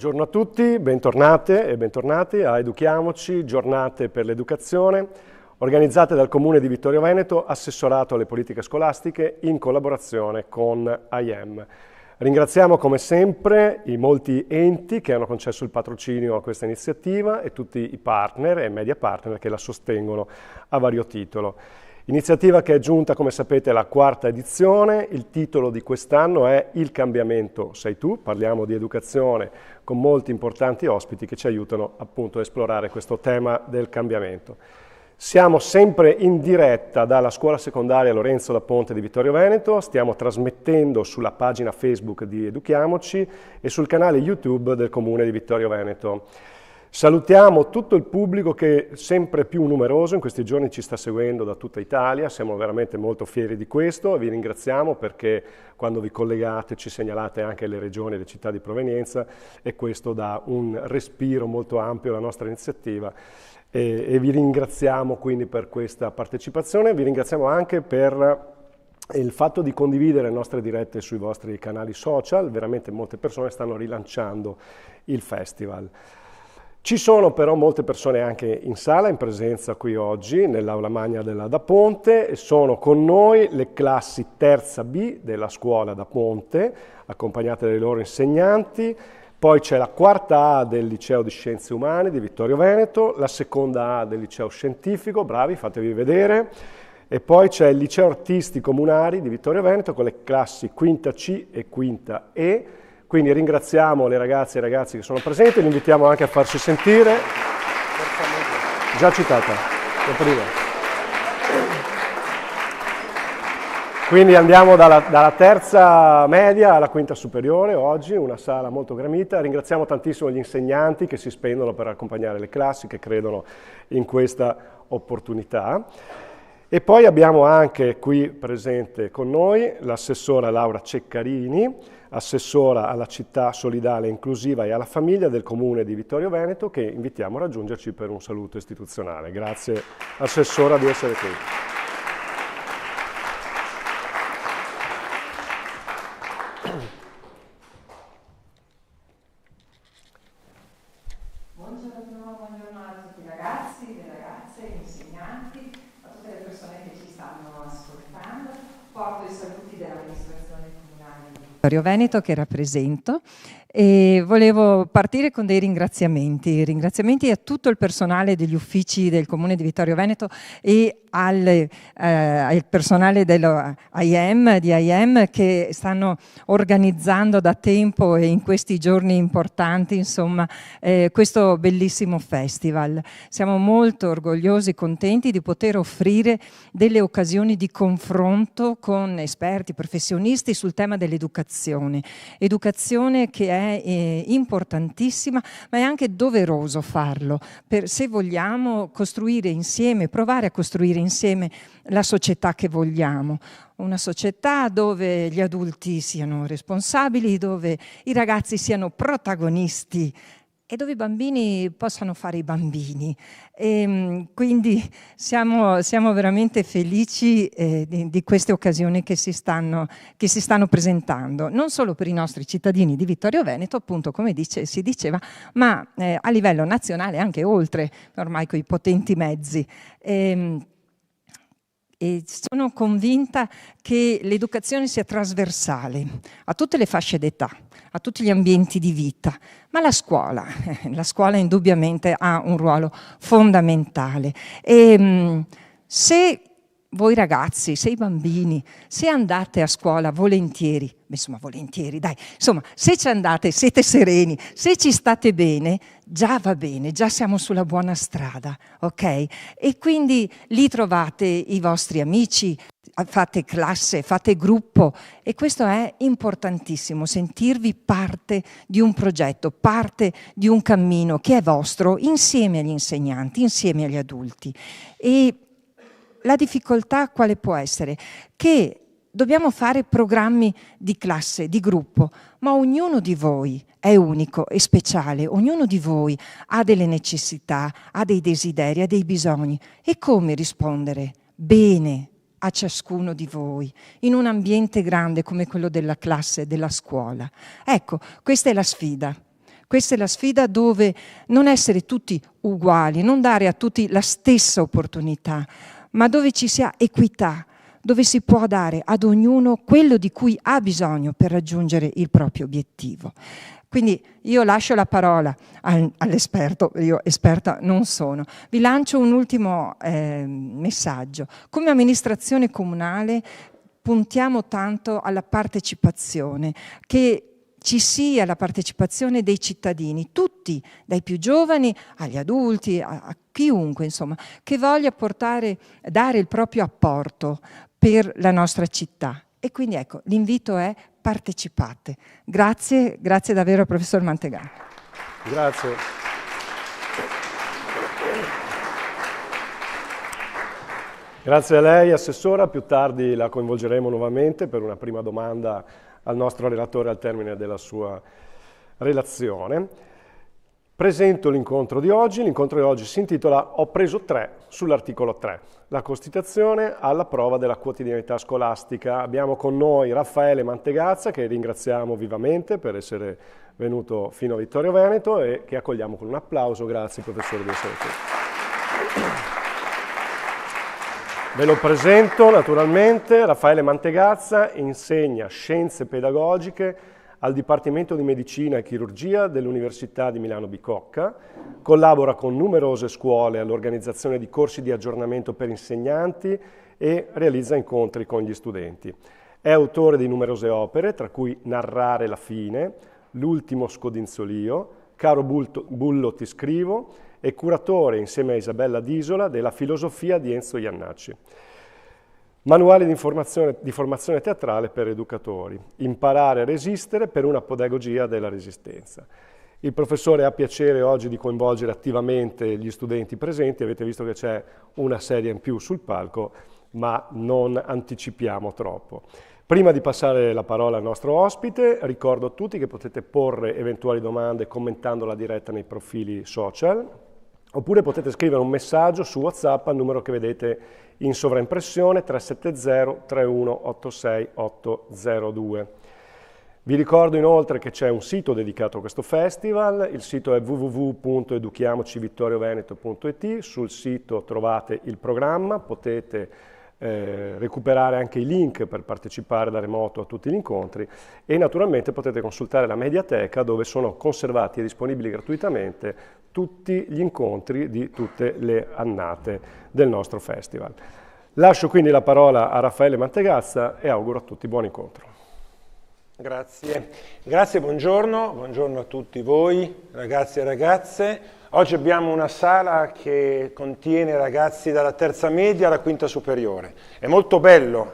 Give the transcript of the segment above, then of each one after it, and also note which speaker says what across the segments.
Speaker 1: Buongiorno a tutti, bentornate e bentornati a Educhiamoci, giornate per l'educazione, organizzate dal Comune di Vittorio Veneto, assessorato alle politiche scolastiche in collaborazione con IEM. Ringraziamo come sempre i molti enti che hanno concesso il patrocinio a questa iniziativa e tutti i partner e media partner che la sostengono a vario titolo. Iniziativa che è giunta, come sapete, alla quarta edizione. Il titolo di quest'anno è Il cambiamento sei tu. Parliamo di educazione con molti importanti ospiti che ci aiutano appunto a esplorare questo tema del cambiamento. Siamo sempre in diretta dalla scuola secondaria Lorenzo da Ponte di Vittorio Veneto, stiamo trasmettendo sulla pagina Facebook di Educhiamoci e sul canale YouTube del Comune di Vittorio Veneto. Salutiamo tutto il pubblico che è sempre più numeroso, in questi giorni ci sta seguendo da tutta Italia, siamo veramente molto fieri di questo e vi ringraziamo perché quando vi collegate ci segnalate anche le regioni e le città di provenienza e questo dà un respiro molto ampio alla nostra iniziativa e vi ringraziamo quindi per questa partecipazione, vi ringraziamo anche per il fatto di condividere le nostre dirette sui vostri canali social, veramente molte persone stanno rilanciando il festival. Ci sono però molte persone anche in sala, in presenza qui oggi, nell'aula magna della Da Ponte, e sono con noi le classi terza B della scuola Da Ponte, accompagnate dai loro insegnanti, poi c'è la quarta A del Liceo di Scienze Umane di Vittorio Veneto, la seconda A del Liceo Scientifico, bravi, fatevi vedere, e poi c'è il Liceo Artistico Munari di Vittorio Veneto con le classi quinta C e quinta E. Quindi ringraziamo le ragazze e i ragazzi che sono presenti, li invitiamo anche a farsi sentire. Già citata, la prima. Quindi andiamo dalla terza media alla quinta superiore oggi, una sala molto gramita. Ringraziamo tantissimo gli insegnanti che si spendono per accompagnare le classi, che credono in questa opportunità. E poi abbiamo anche qui presente con noi l'assessora Laura Ceccarini, assessora alla città solidale, inclusiva e alla famiglia del Comune di Vittorio Veneto, che invitiamo a raggiungerci per un saluto istituzionale. Grazie, assessora, di essere qui.
Speaker 2: Buongiorno a tutti i ragazzi, le ragazze, gli insegnanti, a tutte le persone che ci stanno ascoltando. Porto i saluti dell'amministrazione comunale di Vittorio Veneto che rappresento e volevo partire con dei ringraziamenti a tutto il personale degli uffici del Comune di Vittorio Veneto e al personale di IEM che stanno organizzando da tempo e in questi giorni importanti insomma questo bellissimo festival. Siamo molto orgogliosi e contenti di poter offrire delle occasioni di confronto con esperti, professionisti sul tema dell'educazione. Educazione che è importantissima, ma è anche doveroso farlo se vogliamo costruire insieme, provare a costruire insieme la società che vogliamo. Una società dove gli adulti siano responsabili, dove i ragazzi siano protagonisti e dove i bambini possano fare i bambini. Quindi siamo veramente felici di queste occasioni che si stanno presentando, non solo per i nostri cittadini di Vittorio Veneto, appunto come si diceva, ma a livello nazionale anche oltre, ormai con i potenti mezzi. E sono convinta che l'educazione sia trasversale a tutte le fasce d'età, a tutti gli ambienti di vita, ma la scuola indubbiamente ha un ruolo fondamentale. E se voi ragazzi, se i bambini, se andate a scuola volentieri, se ci andate, siete sereni, se ci state bene, già va bene, già siamo sulla buona strada, ok? E quindi lì trovate i vostri amici, fate classe, fate gruppo e questo è importantissimo, sentirvi parte di un progetto, parte di un cammino che è vostro insieme agli insegnanti, insieme agli adulti. E la difficoltà quale può essere? Che dobbiamo fare programmi di classe, di gruppo, ma ognuno di voi è unico e speciale, ognuno di voi ha delle necessità, ha dei desideri, ha dei bisogni. E come rispondere bene a ciascuno di voi in un ambiente grande come quello della classe, della scuola? Ecco, questa è la sfida. Questa è la sfida, dove non essere tutti uguali, non dare a tutti la stessa opportunità, ma dove ci sia equità, dove si può dare ad ognuno quello di cui ha bisogno per raggiungere il proprio obiettivo. Quindi io lascio la parola all'esperto, io esperta non sono. Vi lancio un ultimo messaggio. Come amministrazione comunale puntiamo tanto alla partecipazione, che ci sia la partecipazione dei cittadini, tutti, dai più giovani agli adulti, a chiunque, insomma, che voglia dare il proprio apporto per la nostra città. E quindi ecco, l'invito è: partecipate. Grazie davvero, professor Mantegazza.
Speaker 1: Grazie. Grazie a lei, Assessora. Più tardi la coinvolgeremo nuovamente per una prima domanda al nostro relatore al termine della sua relazione. Presento l'incontro di oggi. L'incontro di oggi si intitola "Ho preso 3 sull'articolo 3, la Costituzione alla prova della quotidianità scolastica". Abbiamo con noi Raffaele Mantegazza, che ringraziamo vivamente per essere venuto fino a Vittorio Veneto e che accogliamo con un applauso. Grazie, professore, di essere qui. Ve lo presento naturalmente. Raffaele Mantegazza insegna scienze pedagogiche al Dipartimento di Medicina e Chirurgia dell'Università di Milano Bicocca, collabora con numerose scuole all'organizzazione di corsi di aggiornamento per insegnanti e realizza incontri con gli studenti. È autore di numerose opere, tra cui Narrare la fine, L'ultimo scodinzolio, Caro Bullo ti scrivo, e curatore, insieme a Isabella D'Isola, della Filosofia di Enzo Iannacci. Manuale di formazione teatrale per educatori. Imparare a resistere per una pedagogia della resistenza. Il professore ha piacere oggi di coinvolgere attivamente gli studenti presenti. Avete visto che c'è una sedia in più sul palco, ma non anticipiamo troppo. Prima di passare la parola al nostro ospite, ricordo a tutti che potete porre eventuali domande commentando la diretta nei profili social, oppure potete scrivere un messaggio su WhatsApp al numero che vedete in sovraimpressione 370 3186 802. Vi ricordo inoltre che c'è un sito dedicato a questo festival. Il sito è www.educhiamocivittorioveneto.it. Sul sito trovate il programma, potete recuperare anche i link per partecipare da remoto a tutti gli incontri e naturalmente potete consultare la Mediateca, dove sono conservati e disponibili gratuitamente tutti gli incontri di tutte le annate del nostro festival. Lascio quindi la parola a Raffaele Mantegazza e auguro a tutti buon incontro.
Speaker 3: Grazie, buongiorno a tutti voi, ragazzi e ragazze. Oggi abbiamo una sala che contiene ragazzi dalla terza media alla quinta superiore. È molto bello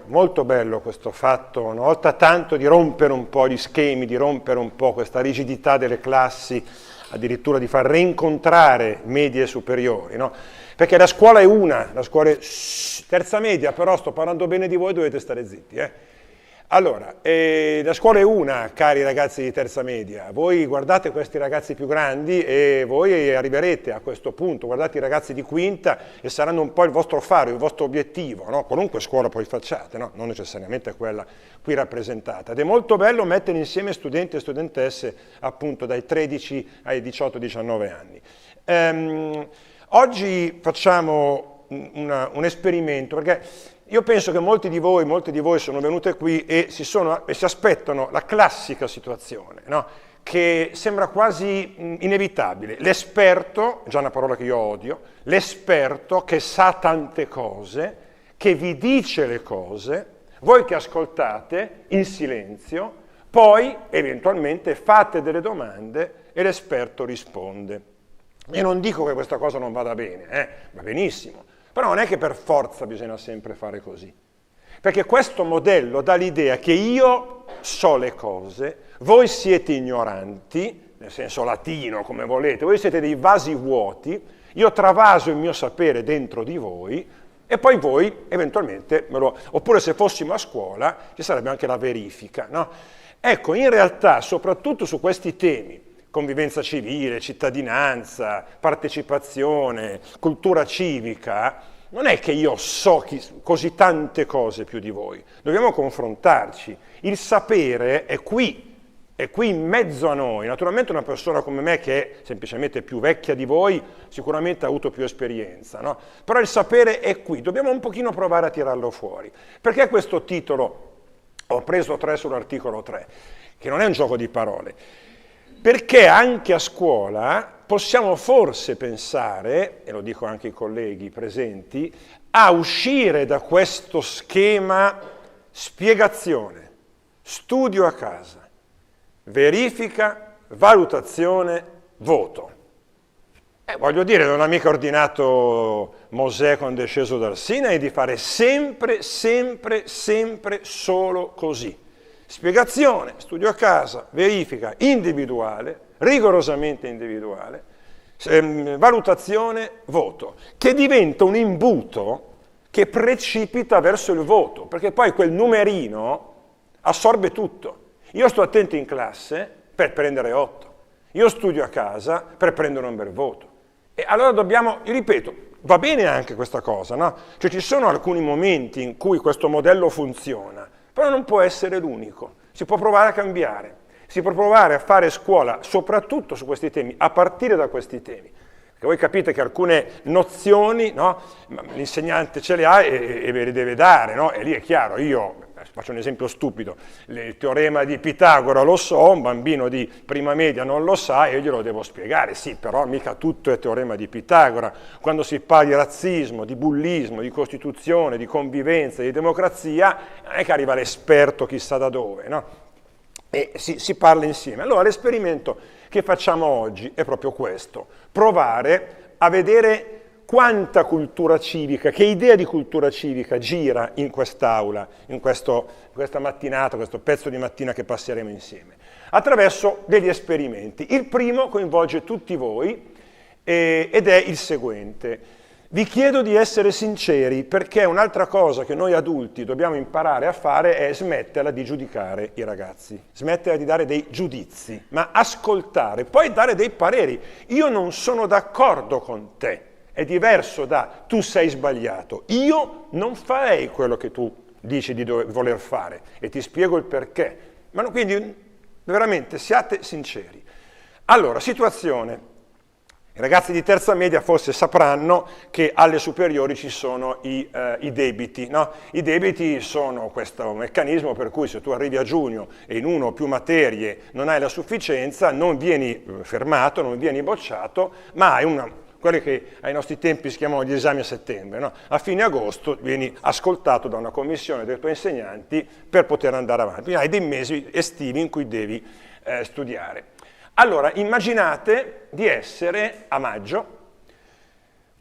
Speaker 3: questo fatto, una volta tanto, di rompere un po' gli schemi, di rompere un po' questa rigidità delle classi, addirittura di far reincontrare medie e superiori, no? Perché la scuola è una, terza media, però sto parlando bene di voi, dovete stare zitti, Allora, la scuola è una, cari ragazzi di terza media. Voi guardate questi ragazzi più grandi e voi arriverete a questo punto. Guardate i ragazzi di quinta e saranno un po' il vostro faro, il vostro obiettivo, no? Qualunque scuola poi facciate, no? Non necessariamente quella qui rappresentata. Ed è molto bello mettere insieme studenti e studentesse appunto dai 13 ai 18-19 anni. Oggi facciamo un esperimento, perché io penso che molti di voi sono venute qui e si aspettano la classica situazione, no? Che sembra quasi inevitabile. L'esperto, già una parola che io odio, l'esperto che sa tante cose, che vi dice le cose, voi che ascoltate in silenzio, poi eventualmente fate delle domande e l'esperto risponde. Io non dico che questa cosa non vada bene, va benissimo. Però non è che per forza bisogna sempre fare così, perché questo modello dà l'idea che io so le cose, voi siete ignoranti, nel senso latino come volete, voi siete dei vasi vuoti, io travaso il mio sapere dentro di voi e poi voi eventualmente oppure se fossimo a scuola ci sarebbe anche la verifica, no? Ecco, in realtà soprattutto su questi temi, convivenza civile, cittadinanza, partecipazione, cultura civica, non è che io so così tante cose più di voi, dobbiamo confrontarci. Il sapere è qui, è qui in mezzo a noi. Naturalmente una persona come me, che è semplicemente più vecchia di voi, sicuramente ha avuto più esperienza, no? Però il sapere è qui, dobbiamo un pochino provare a tirarlo fuori. Perché questo titolo? Ho preso 3 sull'articolo 3, che non è un gioco di parole. Perché anche a scuola possiamo forse pensare, e lo dico anche ai colleghi presenti, a uscire da questo schema spiegazione, studio a casa, verifica, valutazione, voto. Voglio dire, non ha mica ordinato Mosè quando è sceso dal Sinai di fare sempre, sempre, sempre solo così. Spiegazione, studio a casa, verifica individuale, rigorosamente individuale, valutazione, voto, che diventa un imbuto che precipita verso il voto, perché poi quel numerino assorbe tutto. Io sto attento in classe per prendere 8, io studio a casa per prendere un bel voto. E allora dobbiamo, io ripeto, va bene anche questa cosa, no? Cioè ci sono alcuni momenti in cui questo modello funziona, però non può essere l'unico, si può provare a cambiare, si può provare a fare scuola soprattutto su questi temi, a partire da questi temi. Perché voi capite che alcune nozioni, no? L'insegnante ce le ha e ve le deve dare, no? E lì è chiaro, io faccio un esempio stupido, il teorema di Pitagora lo so, un bambino di prima media non lo sa e io glielo devo spiegare, sì, però mica tutto è teorema di Pitagora. Quando si parla di razzismo, di bullismo, di Costituzione, di convivenza, di democrazia, non è che arriva l'esperto chissà da dove, no? E si parla insieme. Allora l'esperimento che facciamo oggi è proprio questo, provare a vedere quanta cultura civica, che idea di cultura civica gira in quest'aula, in questa mattinata, questo pezzo di mattina che passeremo insieme, attraverso degli esperimenti. Il primo coinvolge tutti voi ed è il seguente. Vi chiedo di essere sinceri, perché un'altra cosa che noi adulti dobbiamo imparare a fare è smetterla di giudicare i ragazzi, smetterla di dare dei giudizi, ma ascoltare, poi dare dei pareri. Io non sono d'accordo con te, è diverso da tu sei sbagliato, io non farei quello che tu dici di voler fare e ti spiego il perché. Ma no, quindi veramente siate sinceri. Allora, situazione. I ragazzi di terza media forse sapranno che alle superiori ci sono i debiti, no? I debiti sono questo meccanismo per cui se tu arrivi a giugno e in una o più materie non hai la sufficienza, non vieni fermato, non vieni bocciato, ma hai quelli che ai nostri tempi si chiamano gli esami a settembre, no? A fine agosto vieni ascoltato da una commissione dei tuoi insegnanti per poter andare avanti. Quindi hai dei mesi estivi in cui devi studiare. Allora, immaginate di essere a maggio,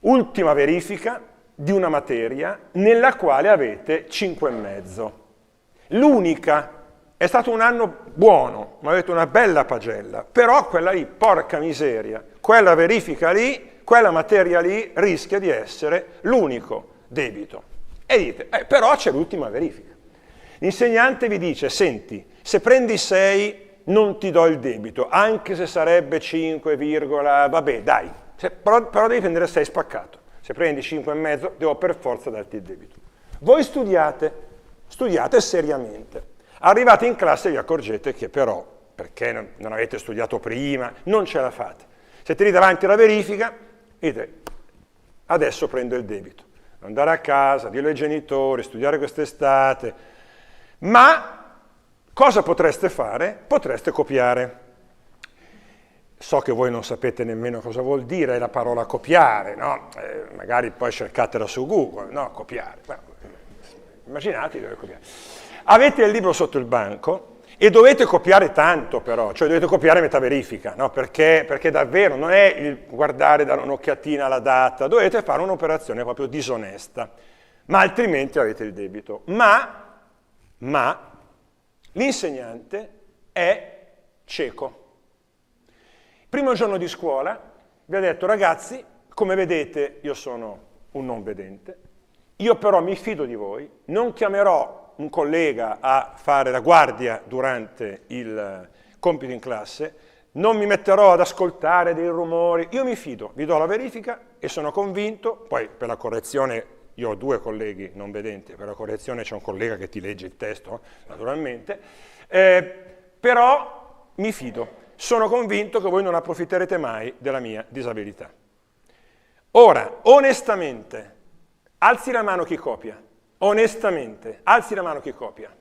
Speaker 3: ultima verifica di una materia nella quale avete 5,5. L'unica, è stato un anno buono, ma avete una bella pagella, però quella lì, porca miseria, quella verifica lì, quella materia lì rischia di essere l'unico debito. E dite, però c'è l'ultima verifica. L'insegnante vi dice, senti, se prendi 6... non ti do il debito, anche se sarebbe 5, vabbè, dai, però devi prendere 6 spaccato. Se prendi 5,5, devo per forza darti il debito. Voi studiate seriamente. Arrivate in classe e vi accorgete che però, perché non avete studiato prima, non ce la fate. Siete lì davanti alla verifica e dite, adesso prendo il debito. Andare a casa, dirlo ai genitori, studiare quest'estate, ma... cosa potreste fare? Potreste copiare. So che voi non sapete nemmeno cosa vuol dire la parola copiare, no? Magari poi cercatela su Google, no? Copiare. Immaginate di dover copiare. Avete il libro sotto il banco e dovete copiare tanto però, cioè dovete copiare metà verifica, no? Perché davvero non è il guardare, dare un'occhiatina alla data, dovete fare un'operazione proprio disonesta, ma altrimenti avete il debito. Ma l'insegnante è cieco. Primo giorno di scuola vi ha detto, ragazzi, come vedete io sono un non vedente, io però mi fido di voi, non chiamerò un collega a fare la guardia durante il compito in classe, non mi metterò ad ascoltare dei rumori, io mi fido, vi do la verifica e sono convinto, poi per la correzione io ho 2 colleghi non vedenti, per la correzione c'è un collega che ti legge il testo, naturalmente, però mi fido. Sono convinto che voi non approfitterete mai della mia disabilità. Ora, onestamente, alzi la mano chi copia. Onestamente, alzi la mano chi copia.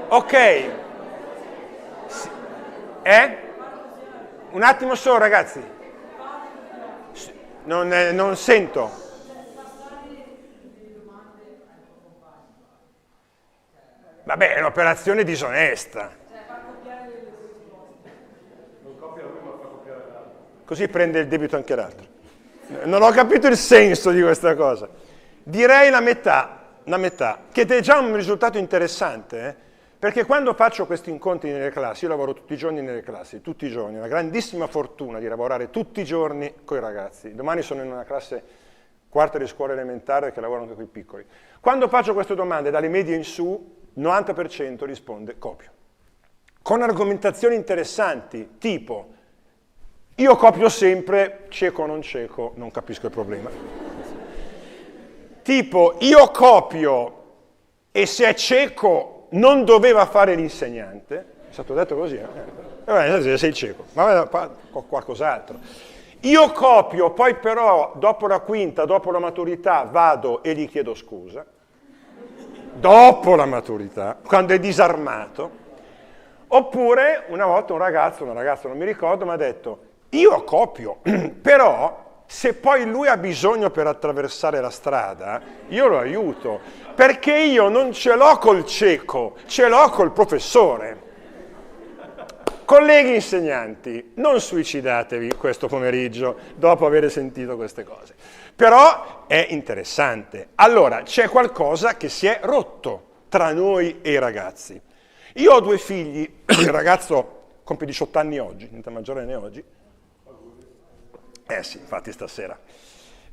Speaker 3: Ok. Un attimo solo, ragazzi. Non sento. Vabbè, è un'operazione disonesta. Così prende il debito anche l'altro. Non ho capito il senso di questa cosa. Direi la metà, che è già un risultato interessante, perché quando faccio questi incontri nelle classi, io lavoro tutti i giorni nelle classi, tutti i giorni, ho la grandissima fortuna di lavorare tutti i giorni con i ragazzi. Domani sono in una classe quarta di scuola elementare che lavorano anche con i piccoli. Quando faccio queste domande dalle medie in su, 90% risponde copio. Con argomentazioni interessanti, tipo io copio sempre, cieco o non cieco, non capisco il problema. Tipo io copio e se è cieco non doveva fare l'insegnante, è stato detto così, sei cieco, ma qualcos'altro. Io copio, poi però dopo la quinta, dopo la maturità, vado e gli chiedo scusa. Dopo la maturità, quando è disarmato. Oppure una volta una ragazza, non mi ricordo, mi ha detto io copio, però se poi lui ha bisogno per attraversare la strada, io lo aiuto, perché io non ce l'ho col cieco, ce l'ho col professore. Colleghi insegnanti, non suicidatevi questo pomeriggio dopo aver sentito queste cose. Però è interessante. Allora, c'è qualcosa che si è rotto tra noi e i ragazzi. Io ho 2 figli, il ragazzo compie 18 anni oggi, niente maggiorenne oggi. Sì, infatti stasera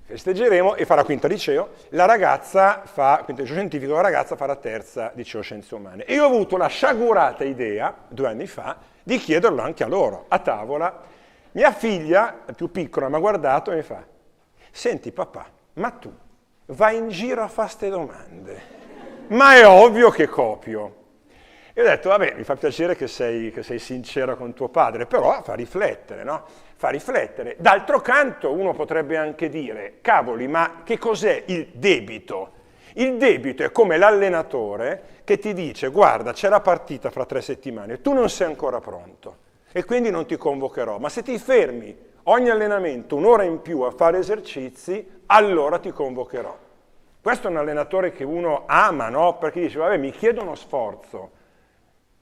Speaker 3: festeggeremo e fa la quinta liceo, la ragazza fa, quinta liceo scientifico, la ragazza fa la terza liceo scienze umane. E io ho avuto la sciagurata idea, 2 anni fa, di chiederlo anche a loro, a tavola. Mia figlia, più piccola, mi ha guardato e mi fa: senti papà, ma tu vai in giro a fare ste domande? Ma è ovvio che copio. E ho detto, vabbè, mi fa piacere che sei sincera con tuo padre, però fa riflettere, no? Fa riflettere. D'altro canto uno potrebbe anche dire, cavoli, ma che cos'è il debito? Il debito è come l'allenatore che ti dice, guarda, c'è la partita fra 3 settimane, tu non sei ancora pronto e quindi non ti convocherò, ma se ti fermi ogni allenamento un'ora in più a fare esercizi, allora ti convocherò. Questo è un allenatore che uno ama, no? Perché dice, vabbè, mi chiedo uno sforzo,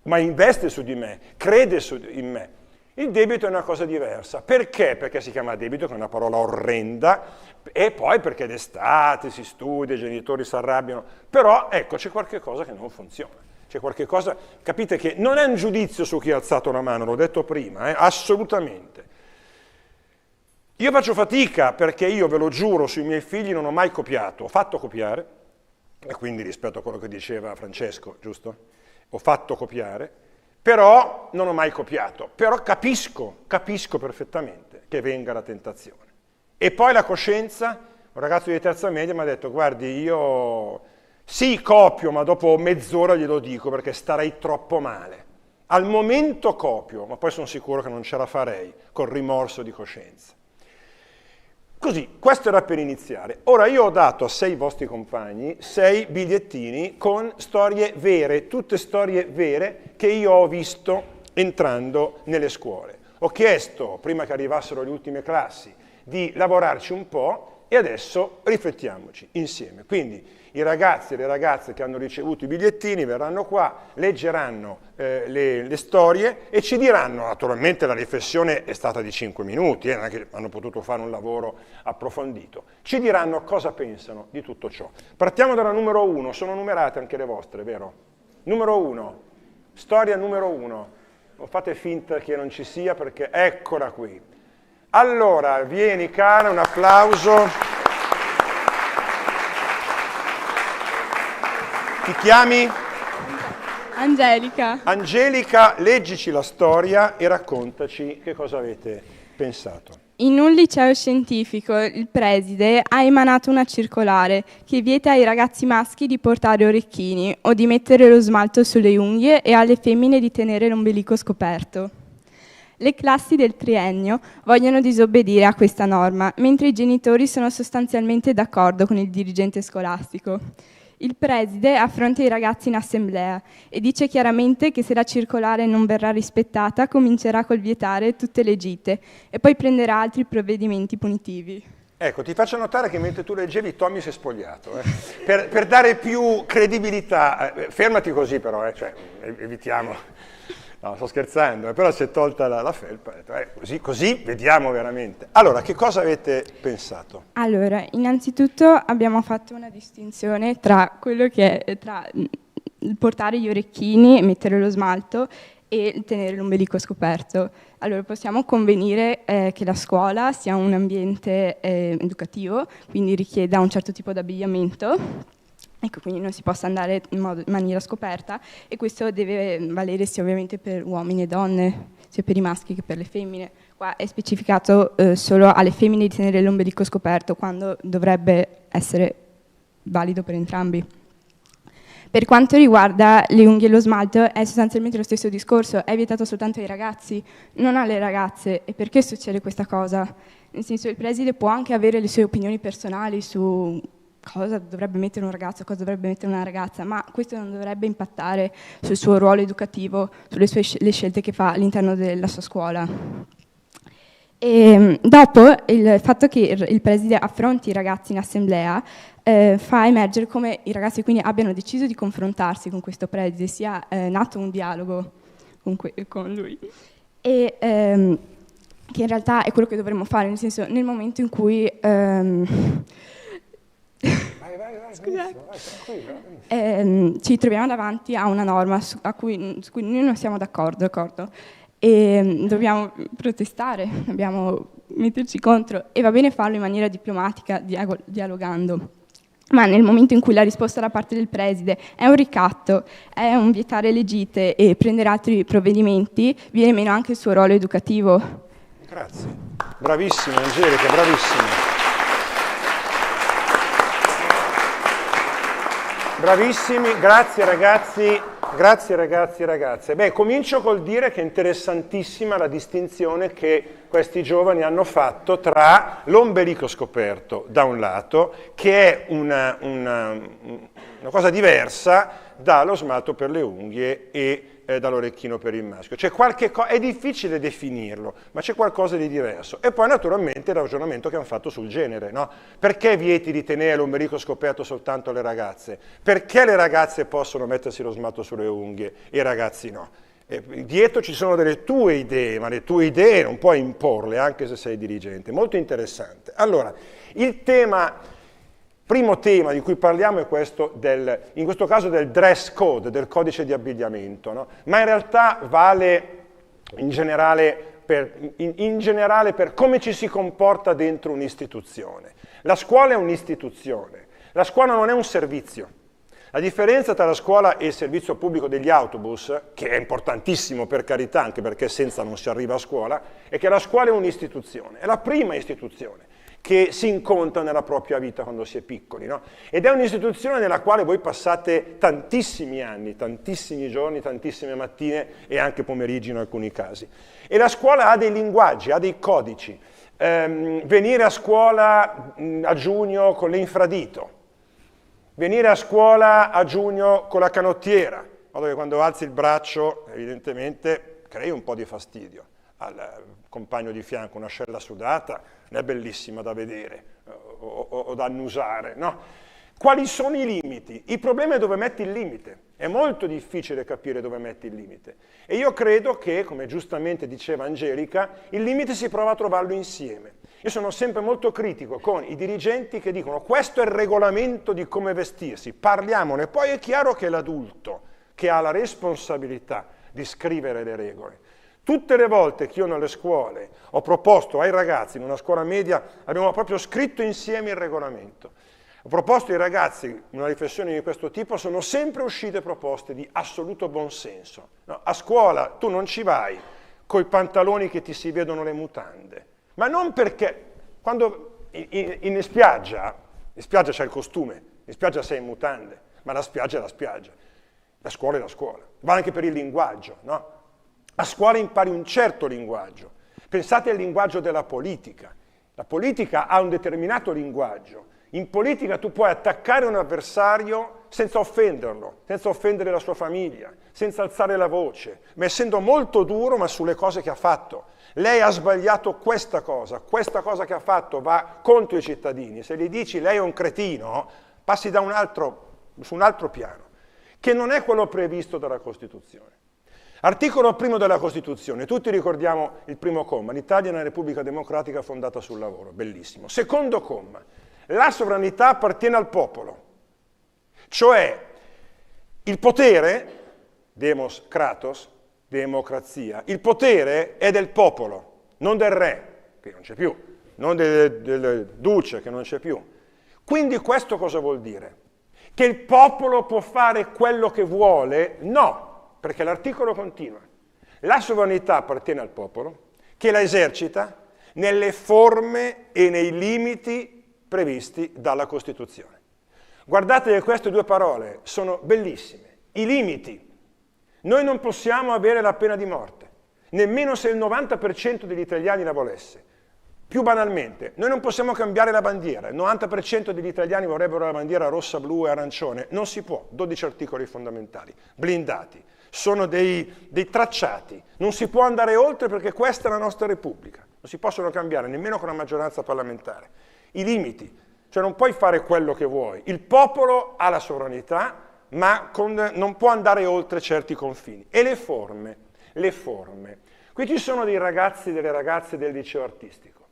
Speaker 3: ma investe su di me, crede in me. Il debito è una cosa diversa. Perché? Perché si chiama debito, che è una parola orrenda, e poi perché d'estate si studia, i genitori si arrabbiano. Però, ecco, c'è qualche cosa che non funziona. C'è qualche cosa, capite che non è un giudizio su chi ha alzato la mano, l'ho detto prima, assolutamente. Io faccio fatica perché io, ve lo giuro, sui miei figli non ho mai copiato. Ho fatto copiare, e quindi rispetto a quello che diceva Francesco, giusto? Ho fatto copiare, però non ho mai copiato. Però capisco perfettamente che venga la tentazione. E poi la coscienza, un ragazzo di terza media mi ha detto, guardi, io sì copio, ma dopo mezz'ora glielo dico perché starei troppo male. Al momento copio, ma poi sono sicuro che non ce la farei, col rimorso di coscienza. Così, questo era per iniziare. Ora io ho dato a 6 vostri compagni 6 bigliettini con storie vere, tutte storie vere che io ho visto entrando nelle scuole. Ho chiesto, prima che arrivassero le ultime classi, di lavorarci un po' e adesso riflettiamoci insieme. Quindi i ragazzi e le ragazze che hanno ricevuto i bigliettini verranno qua, leggeranno le storie e ci diranno, naturalmente la riflessione è stata di 5 minuti, non è che hanno potuto fare un lavoro approfondito, ci diranno cosa pensano di tutto ciò. Partiamo dalla numero 1, sono numerate anche le vostre, vero? Numero 1, storia numero 1, non fate finta che non ci sia perché eccola qui. Allora, vieni cara, un applauso. Ti chiami?
Speaker 4: Angelica.
Speaker 3: Angelica, leggici la storia e raccontaci che cosa avete pensato.
Speaker 4: In un liceo scientifico il preside ha emanato una circolare che vieta ai ragazzi maschi di portare orecchini o di mettere lo smalto sulle unghie e alle femmine di tenere l'ombelico scoperto. Le classi del triennio vogliono disobbedire a questa norma, mentre i genitori sono sostanzialmente d'accordo con il dirigente scolastico. Il preside affronta i ragazzi in assemblea e dice chiaramente che se la circolare non verrà rispettata comincerà col vietare tutte le gite e poi prenderà altri provvedimenti punitivi.
Speaker 3: Ecco, ti faccio notare che mentre tu leggevi Tommy si è spogliato. Per dare più credibilità, fermati così però, cioè, evitiamo. No, sto scherzando, però si è tolta la felpa, così vediamo veramente. Allora, che cosa avete pensato?
Speaker 4: Allora, innanzitutto abbiamo fatto una distinzione tra quello che è tra il portare gli orecchini e mettere lo smalto e tenere l'ombelico scoperto. Allora, possiamo convenire che la scuola sia un ambiente educativo, quindi richieda un certo tipo di abbigliamento. Ecco, quindi non si possa andare in maniera scoperta e questo deve valere sia ovviamente per uomini e donne, sia per i maschi che per le femmine. Qua è specificato solo alle femmine di tenere l'ombelico scoperto, quando dovrebbe essere valido per entrambi. Per quanto riguarda le unghie e lo smalto è sostanzialmente lo stesso discorso, è vietato soltanto ai ragazzi, non alle ragazze. E perché succede questa cosa? Nel senso, il preside può anche avere le sue opinioni personali su cosa dovrebbe mettere un ragazzo, cosa dovrebbe mettere una ragazza, ma questo non dovrebbe impattare sul suo ruolo educativo, sulle le scelte che fa all'interno della sua scuola. E dopo, il fatto che il preside affronti i ragazzi in assemblea fa emergere come i ragazzi quindi abbiano deciso di confrontarsi con questo preside, sia nato un dialogo con lui. E che in realtà è quello che dovremmo fare, nel senso, nel momento in cui ci troviamo davanti a una norma su cui noi non siamo d'accordo, e dobbiamo protestare, dobbiamo metterci contro e va bene farlo in maniera diplomatica, dialogando. Ma nel momento in cui la risposta da parte del preside è un ricatto, è un vietare le gite e prendere altri provvedimenti, viene meno anche il suo ruolo educativo.
Speaker 3: Grazie. Bravissima Angelica, bravissima. Bravissimi, grazie ragazzi e ragazze. Beh, comincio col dire che è interessantissima la distinzione che questi giovani hanno fatto tra l'ombelico scoperto da un lato, che è una cosa diversa dallo smalto per le unghie e dall'orecchino per il maschio. C'è è difficile definirlo, ma c'è qualcosa di diverso. E poi naturalmente il ragionamento che hanno fatto sul genere, no? Perché vieti di tenere l'ombelico scoperto soltanto alle ragazze? Perché le ragazze possono mettersi lo smalto sulle unghie e i ragazzi no? Dietro ci sono delle tue idee, ma le tue idee non puoi imporle anche se sei dirigente. Molto interessante. Allora, primo tema di cui parliamo è questo in questo caso del dress code, del codice di abbigliamento, no? Ma in realtà vale in generale per come ci si comporta dentro un'istituzione. La scuola è un'istituzione, la scuola non è un servizio. La differenza tra la scuola e il servizio pubblico degli autobus, che è importantissimo per carità, anche perché senza non si arriva a scuola, è che la scuola è un'istituzione, è la prima istituzione che si incontra nella propria vita quando si è piccoli, no? Ed è un'istituzione nella quale voi passate tantissimi anni, tantissimi giorni, tantissime mattine e anche pomeriggi in alcuni casi. E la scuola ha dei linguaggi, ha dei codici. Venire a scuola a giugno con l'infradito, venire a scuola a giugno con la canottiera, in modo che quando alzi il braccio evidentemente crei un po' di fastidio al compagno di fianco, un'ascella sudata, non è bellissima da vedere o da annusare, no? Quali sono i limiti? Il problema è dove metti il limite. È molto difficile capire dove metti il limite. E io credo che, come giustamente diceva Angelica, il limite si prova a trovarlo insieme. Io sono sempre molto critico con i dirigenti che dicono questo è il regolamento di come vestirsi, parliamone. Poi è chiaro che è l'adulto che ha la responsabilità di scrivere le regole. Tutte le volte che io nelle scuole ho proposto ai ragazzi, in una scuola media, abbiamo proprio scritto insieme il regolamento. Ho proposto ai ragazzi una riflessione di questo tipo, sono sempre uscite proposte di assoluto buonsenso. No, a scuola tu non ci vai coi pantaloni che ti si vedono le mutande, ma non perché quando in spiaggia c'è il costume, in spiaggia sei in mutande, ma la spiaggia è la spiaggia, la scuola è la scuola, vale anche per il linguaggio, no? A scuola impari un certo linguaggio, pensate al linguaggio della politica, la politica ha un determinato linguaggio, in politica tu puoi attaccare un avversario senza offenderlo, senza offendere la sua famiglia, senza alzare la voce, ma essendo molto duro ma sulle cose che ha fatto. Lei ha sbagliato questa cosa che ha fatto va contro i cittadini, se gli dici lei è un cretino, passi su un altro piano, che non è quello previsto dalla Costituzione. Articolo primo della Costituzione, tutti ricordiamo il primo comma, l'Italia è una Repubblica Democratica fondata sul lavoro, bellissimo. Secondo comma, la sovranità appartiene al popolo, cioè il potere, demos kratos, democrazia, il potere è del popolo, non del re, che non c'è più, non del duce, che non c'è più. Quindi questo cosa vuol dire? Che il popolo può fare quello che vuole? No, perché l'articolo continua. La sovranità appartiene al popolo, che la esercita nelle forme e nei limiti previsti dalla Costituzione. Guardate che queste due parole sono bellissime. I limiti. Noi non possiamo avere la pena di morte, nemmeno se il 90% degli italiani la volesse. Più banalmente, noi non possiamo cambiare la bandiera, il 90% degli italiani vorrebbero la bandiera rossa, blu e arancione, non si può, 12 articoli fondamentali, blindati, sono dei tracciati, non si può andare oltre perché questa è la nostra Repubblica, non si possono cambiare nemmeno con la maggioranza parlamentare. I limiti, cioè non puoi fare quello che vuoi, il popolo ha la sovranità, ma non può andare oltre certi confini. E le forme. Qui ci sono dei ragazzi e delle ragazze del liceo artistico.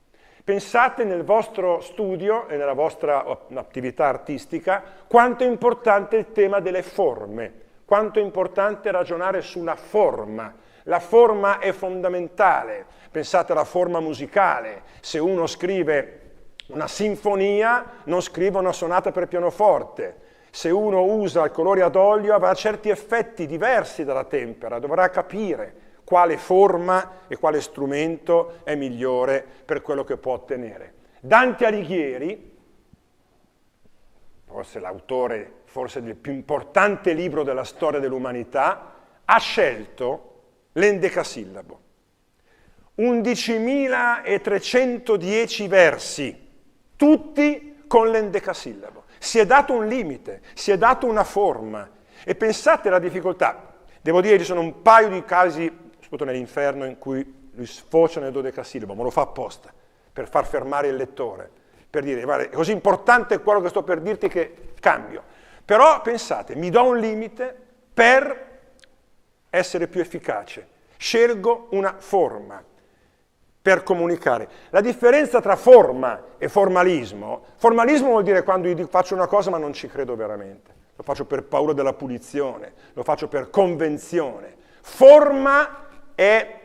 Speaker 3: Pensate nel vostro studio e nella vostra attività artistica quanto è importante il tema delle forme, quanto è importante ragionare sulla forma. La forma è fondamentale. Pensate alla forma musicale. Se uno scrive una sinfonia, non scrive una sonata per pianoforte. Se uno usa i colori ad olio avrà certi effetti diversi dalla tempera, dovrà capire quale forma e quale strumento è migliore per quello che può ottenere. Dante Alighieri, forse l'autore del più importante libro della storia dell'umanità, ha scelto l'endecasillabo. 11.310 versi, tutti con l'endecasillabo. Si è dato un limite, si è dato una forma e pensate alla difficoltà. Devo dire che ci sono un paio di casi, soprattutto nell'Inferno, in cui lui sfocia nel dodecasillabo, ma lo fa apposta, per far fermare il lettore, per dire, guarda, è così importante quello che sto per dirti che cambio. Però pensate, mi do un limite per essere più efficace, scelgo una forma per comunicare. La differenza tra forma e formalismo vuol dire quando io faccio una cosa ma non ci credo veramente, lo faccio per paura della punizione, lo faccio per convenzione. Forma è,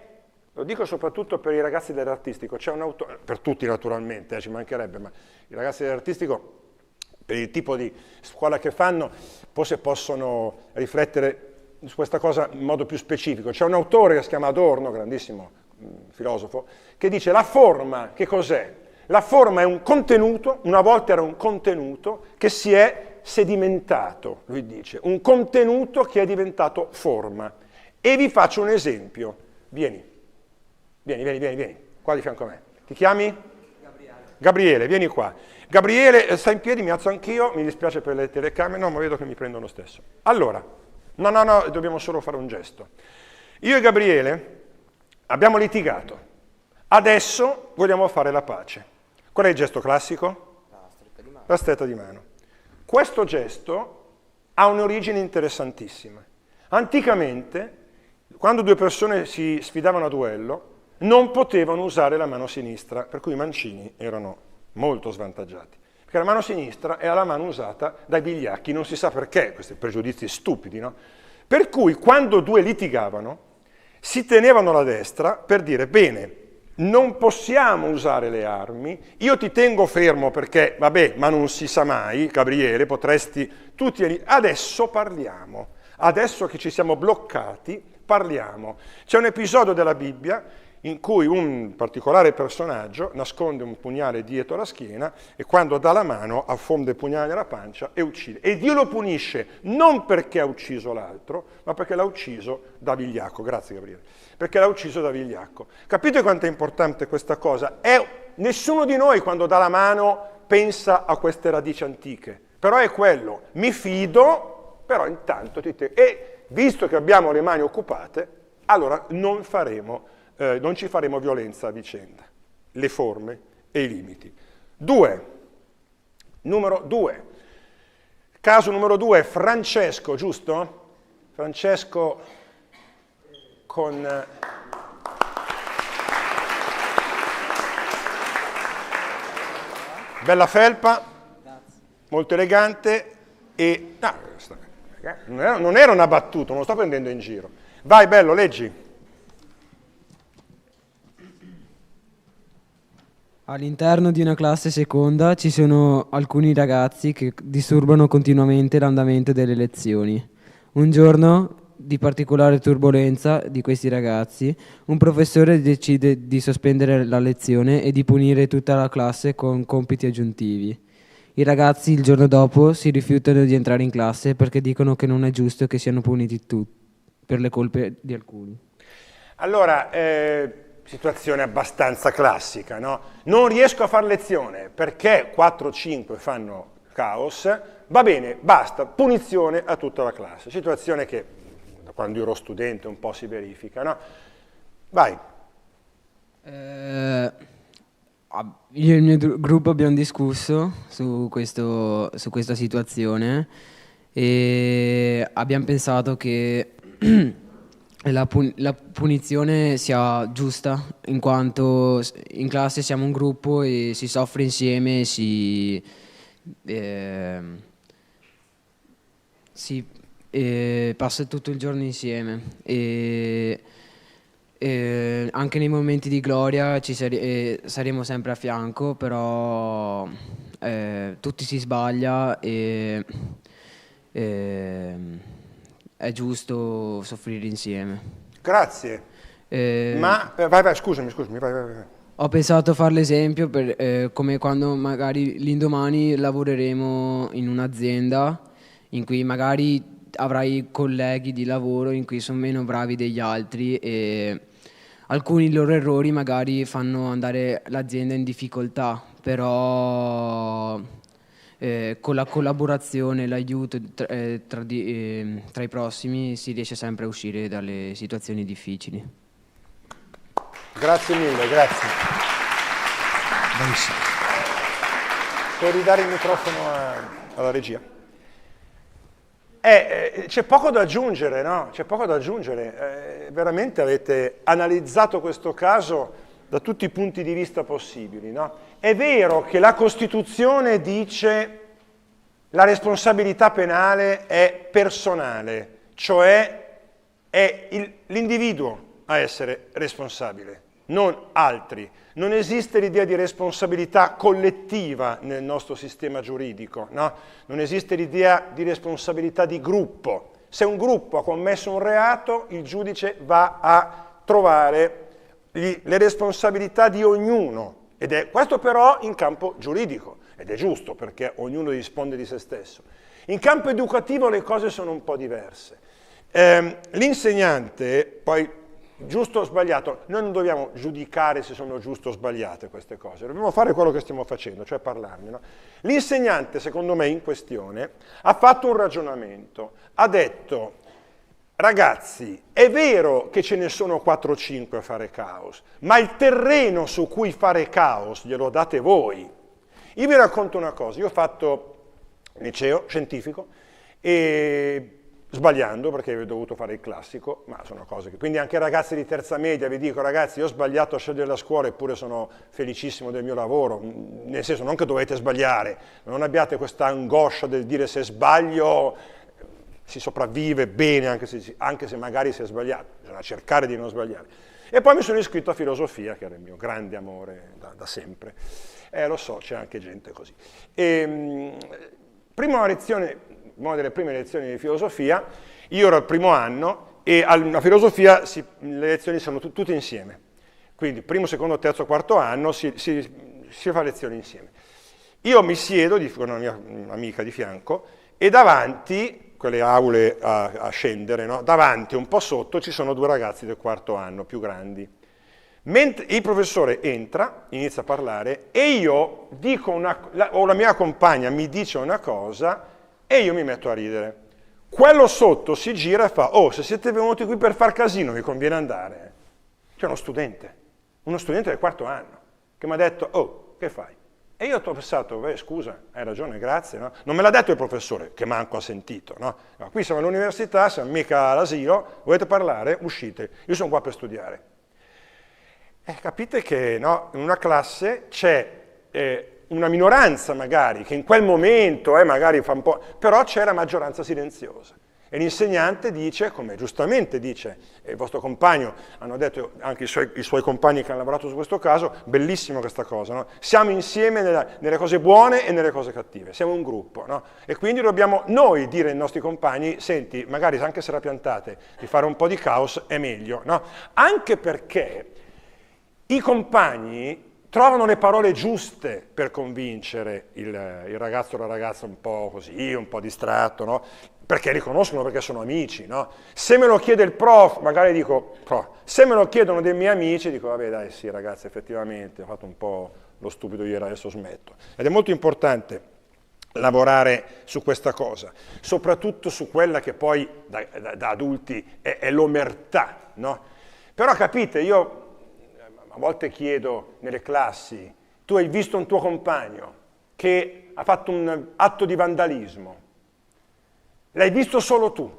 Speaker 3: lo dico soprattutto per i ragazzi dell'artistico, c'è un autore, per tutti naturalmente, ci mancherebbe, ma i ragazzi dell'artistico, per il tipo di scuola che fanno, forse possono riflettere su questa cosa in modo più specifico. C'è un autore che si chiama Adorno, grandissimo filosofo, che dice la forma che cos'è? La forma è un contenuto, una volta era un contenuto che si è sedimentato, lui dice, un contenuto che è diventato forma. E vi faccio un esempio. Vieni, qua di fianco a me. Ti chiami? Gabriele, vieni qua. Gabriele, sta in piedi, mi alzo anch'io, mi dispiace per le telecamere, no, ma vedo che mi prendono stesso. Allora, no, dobbiamo solo fare un gesto. Io e Gabriele abbiamo litigato, adesso vogliamo fare la pace. Qual è il gesto classico? La stretta di mano. Questo gesto ha un'origine interessantissima. Anticamente, quando due persone si sfidavano a duello, non potevano usare la mano sinistra, per cui i mancini erano molto svantaggiati. Perché la mano sinistra era la mano usata dai vigliacchi, non si sa perché, questi pregiudizi stupidi, no? Per cui quando due litigavano, si tenevano la destra per dire, bene, non possiamo usare le armi, io ti tengo fermo perché, vabbè, ma non si sa mai, Gabriele, potresti, tu tieni, adesso parliamo, adesso che ci siamo bloccati, parliamo. C'è un episodio della Bibbia in cui un particolare personaggio nasconde un pugnale dietro la schiena e quando dà la mano affonda il pugnale nella pancia e uccide. E Dio lo punisce non perché ha ucciso l'altro, ma perché l'ha ucciso da vigliacco. Grazie Gabriele. Perché l'ha ucciso da vigliacco. Capite quanto è importante questa cosa? Nessuno di noi quando dà la mano pensa a queste radici antiche, però è quello, mi fido, però intanto e visto che abbiamo le mani occupate, allora non ci faremo violenza a vicenda, le forme e i limiti. Numero 2, caso numero 2, Francesco, giusto? Francesco con... Bella felpa, molto elegante e... No, non era una battuta, non lo sto prendendo in giro. Vai, bello, leggi.
Speaker 5: All'interno di una classe seconda ci sono alcuni ragazzi che disturbano continuamente l'andamento delle lezioni. Un giorno, di particolare turbolenza di questi ragazzi, un professore decide di sospendere la lezione e di punire tutta la classe con compiti aggiuntivi. I ragazzi il giorno dopo si rifiutano di entrare in classe perché dicono che non è giusto che siano puniti tutti per le colpe di alcuni.
Speaker 3: Allora, situazione abbastanza classica, no? Non riesco a fare lezione perché 4-5 fanno caos, va bene, basta, punizione a tutta la classe. Situazione che da quando ero studente un po' si verifica, no? Vai.
Speaker 5: Io e il mio gruppo abbiamo discusso su questa situazione e abbiamo pensato che la punizione sia giusta, in quanto in classe siamo un gruppo e si soffre insieme e si passa tutto il giorno insieme e anche nei momenti di gloria saremo sempre a fianco, però tutti si sbaglia e è giusto soffrire insieme.
Speaker 3: Grazie. Vai, scusami, vai.
Speaker 5: Ho pensato a fare l'esempio come quando magari l'indomani lavoreremo in un'azienda in cui magari avrai colleghi di lavoro in cui sono meno bravi degli altri e alcuni loro errori magari fanno andare l'azienda in difficoltà, però con la collaborazione, l'aiuto tra i prossimi si riesce sempre a uscire dalle situazioni difficili.
Speaker 3: Grazie mille, grazie.
Speaker 6: Benissimo.
Speaker 3: Puoi ridare il microfono alla regia? C'è poco da aggiungere, no? C'è poco da aggiungere. Veramente avete analizzato questo caso da tutti i punti di vista possibili, no? È vero che la Costituzione dice la responsabilità penale è personale, cioè è l'individuo a essere responsabile, non altri. Non esiste l'idea di responsabilità collettiva nel nostro sistema giuridico, no? Non esiste l'idea di responsabilità di gruppo. Se un gruppo ha commesso un reato, il giudice va a trovare le responsabilità di ognuno. Ed è questo però in campo giuridico, ed è giusto perché ognuno risponde di se stesso. In campo educativo le cose sono un po' diverse. L'insegnante, poi giusto o sbagliato, noi non dobbiamo giudicare se sono giuste o sbagliate queste cose, dobbiamo fare quello che stiamo facendo, cioè parlarne. No? L'insegnante, secondo me, in questione, ha fatto un ragionamento, ha detto, ragazzi, è vero che ce ne sono 4 o 5 a fare caos, ma il terreno su cui fare caos glielo date voi. Io vi racconto una cosa, io ho fatto liceo scientifico e sbagliando perché avevo dovuto fare il classico, ma sono cose che... Quindi anche ragazzi di terza media vi dico, ragazzi, io ho sbagliato a scegliere la scuola eppure sono felicissimo del mio lavoro, nel senso non che dovete sbagliare, non abbiate questa angoscia del dire se sbaglio si sopravvive bene anche se magari si è sbagliato, bisogna cercare di non sbagliare. E poi mi sono iscritto a filosofia, che era il mio grande amore da sempre. Lo so, c'è anche gente così. Prima lezione... una delle prime lezioni di filosofia, io ero al primo anno e alla filosofia le lezioni sono tutte insieme. quindi primo, secondo, terzo, quarto anno si fa lezioni insieme. Io mi siedo con una mia amica di fianco e davanti, quelle aule a scendere, no? Davanti, un po' sotto, ci sono 2 ragazzi del quarto anno, più grandi. Mentre il professore entra, inizia a parlare e io dico o la mia compagna mi dice una cosa e io mi metto a ridere. Quello sotto si gira e fa: oh, se siete venuti qui per far casino vi conviene andare. C'è uno studente del quarto anno, che mi ha detto: oh, che fai? E io ho pensato: beh, scusa, hai ragione, grazie. No? Non me l'ha detto il professore, che manco ha sentito. No? No, qui siamo all'università, siamo mica all'asilo, volete parlare? Uscite, io sono qua per studiare. Capite che no, in una classe c'è una minoranza magari, che in quel momento magari fa un po', però c'è la maggioranza silenziosa. E l'insegnante dice, come giustamente dice il vostro compagno, hanno detto anche i suoi compagni che hanno lavorato su questo caso, bellissimo questa cosa, no? Siamo insieme nelle cose buone e nelle cose cattive, siamo un gruppo, no? E quindi dobbiamo noi dire ai nostri compagni: senti, magari anche se la piantate, di fare un po' di caos è meglio, no? Anche perché i compagni trovano le parole giuste per convincere il ragazzo o la ragazza un po' così, un po' distratto, no? Perché li conoscono, perché sono amici, no? Se me lo chiede il prof, magari dico, se me lo chiedono dei miei amici, dico, vabbè dai, sì ragazzi, effettivamente ho fatto un po' lo stupido ieri, adesso smetto. Ed è molto importante lavorare su questa cosa, soprattutto su quella che poi da adulti è l'omertà, no? Però capite, io a volte chiedo nelle classi: tu hai visto un tuo compagno che ha fatto un atto di vandalismo? L'hai visto solo tu?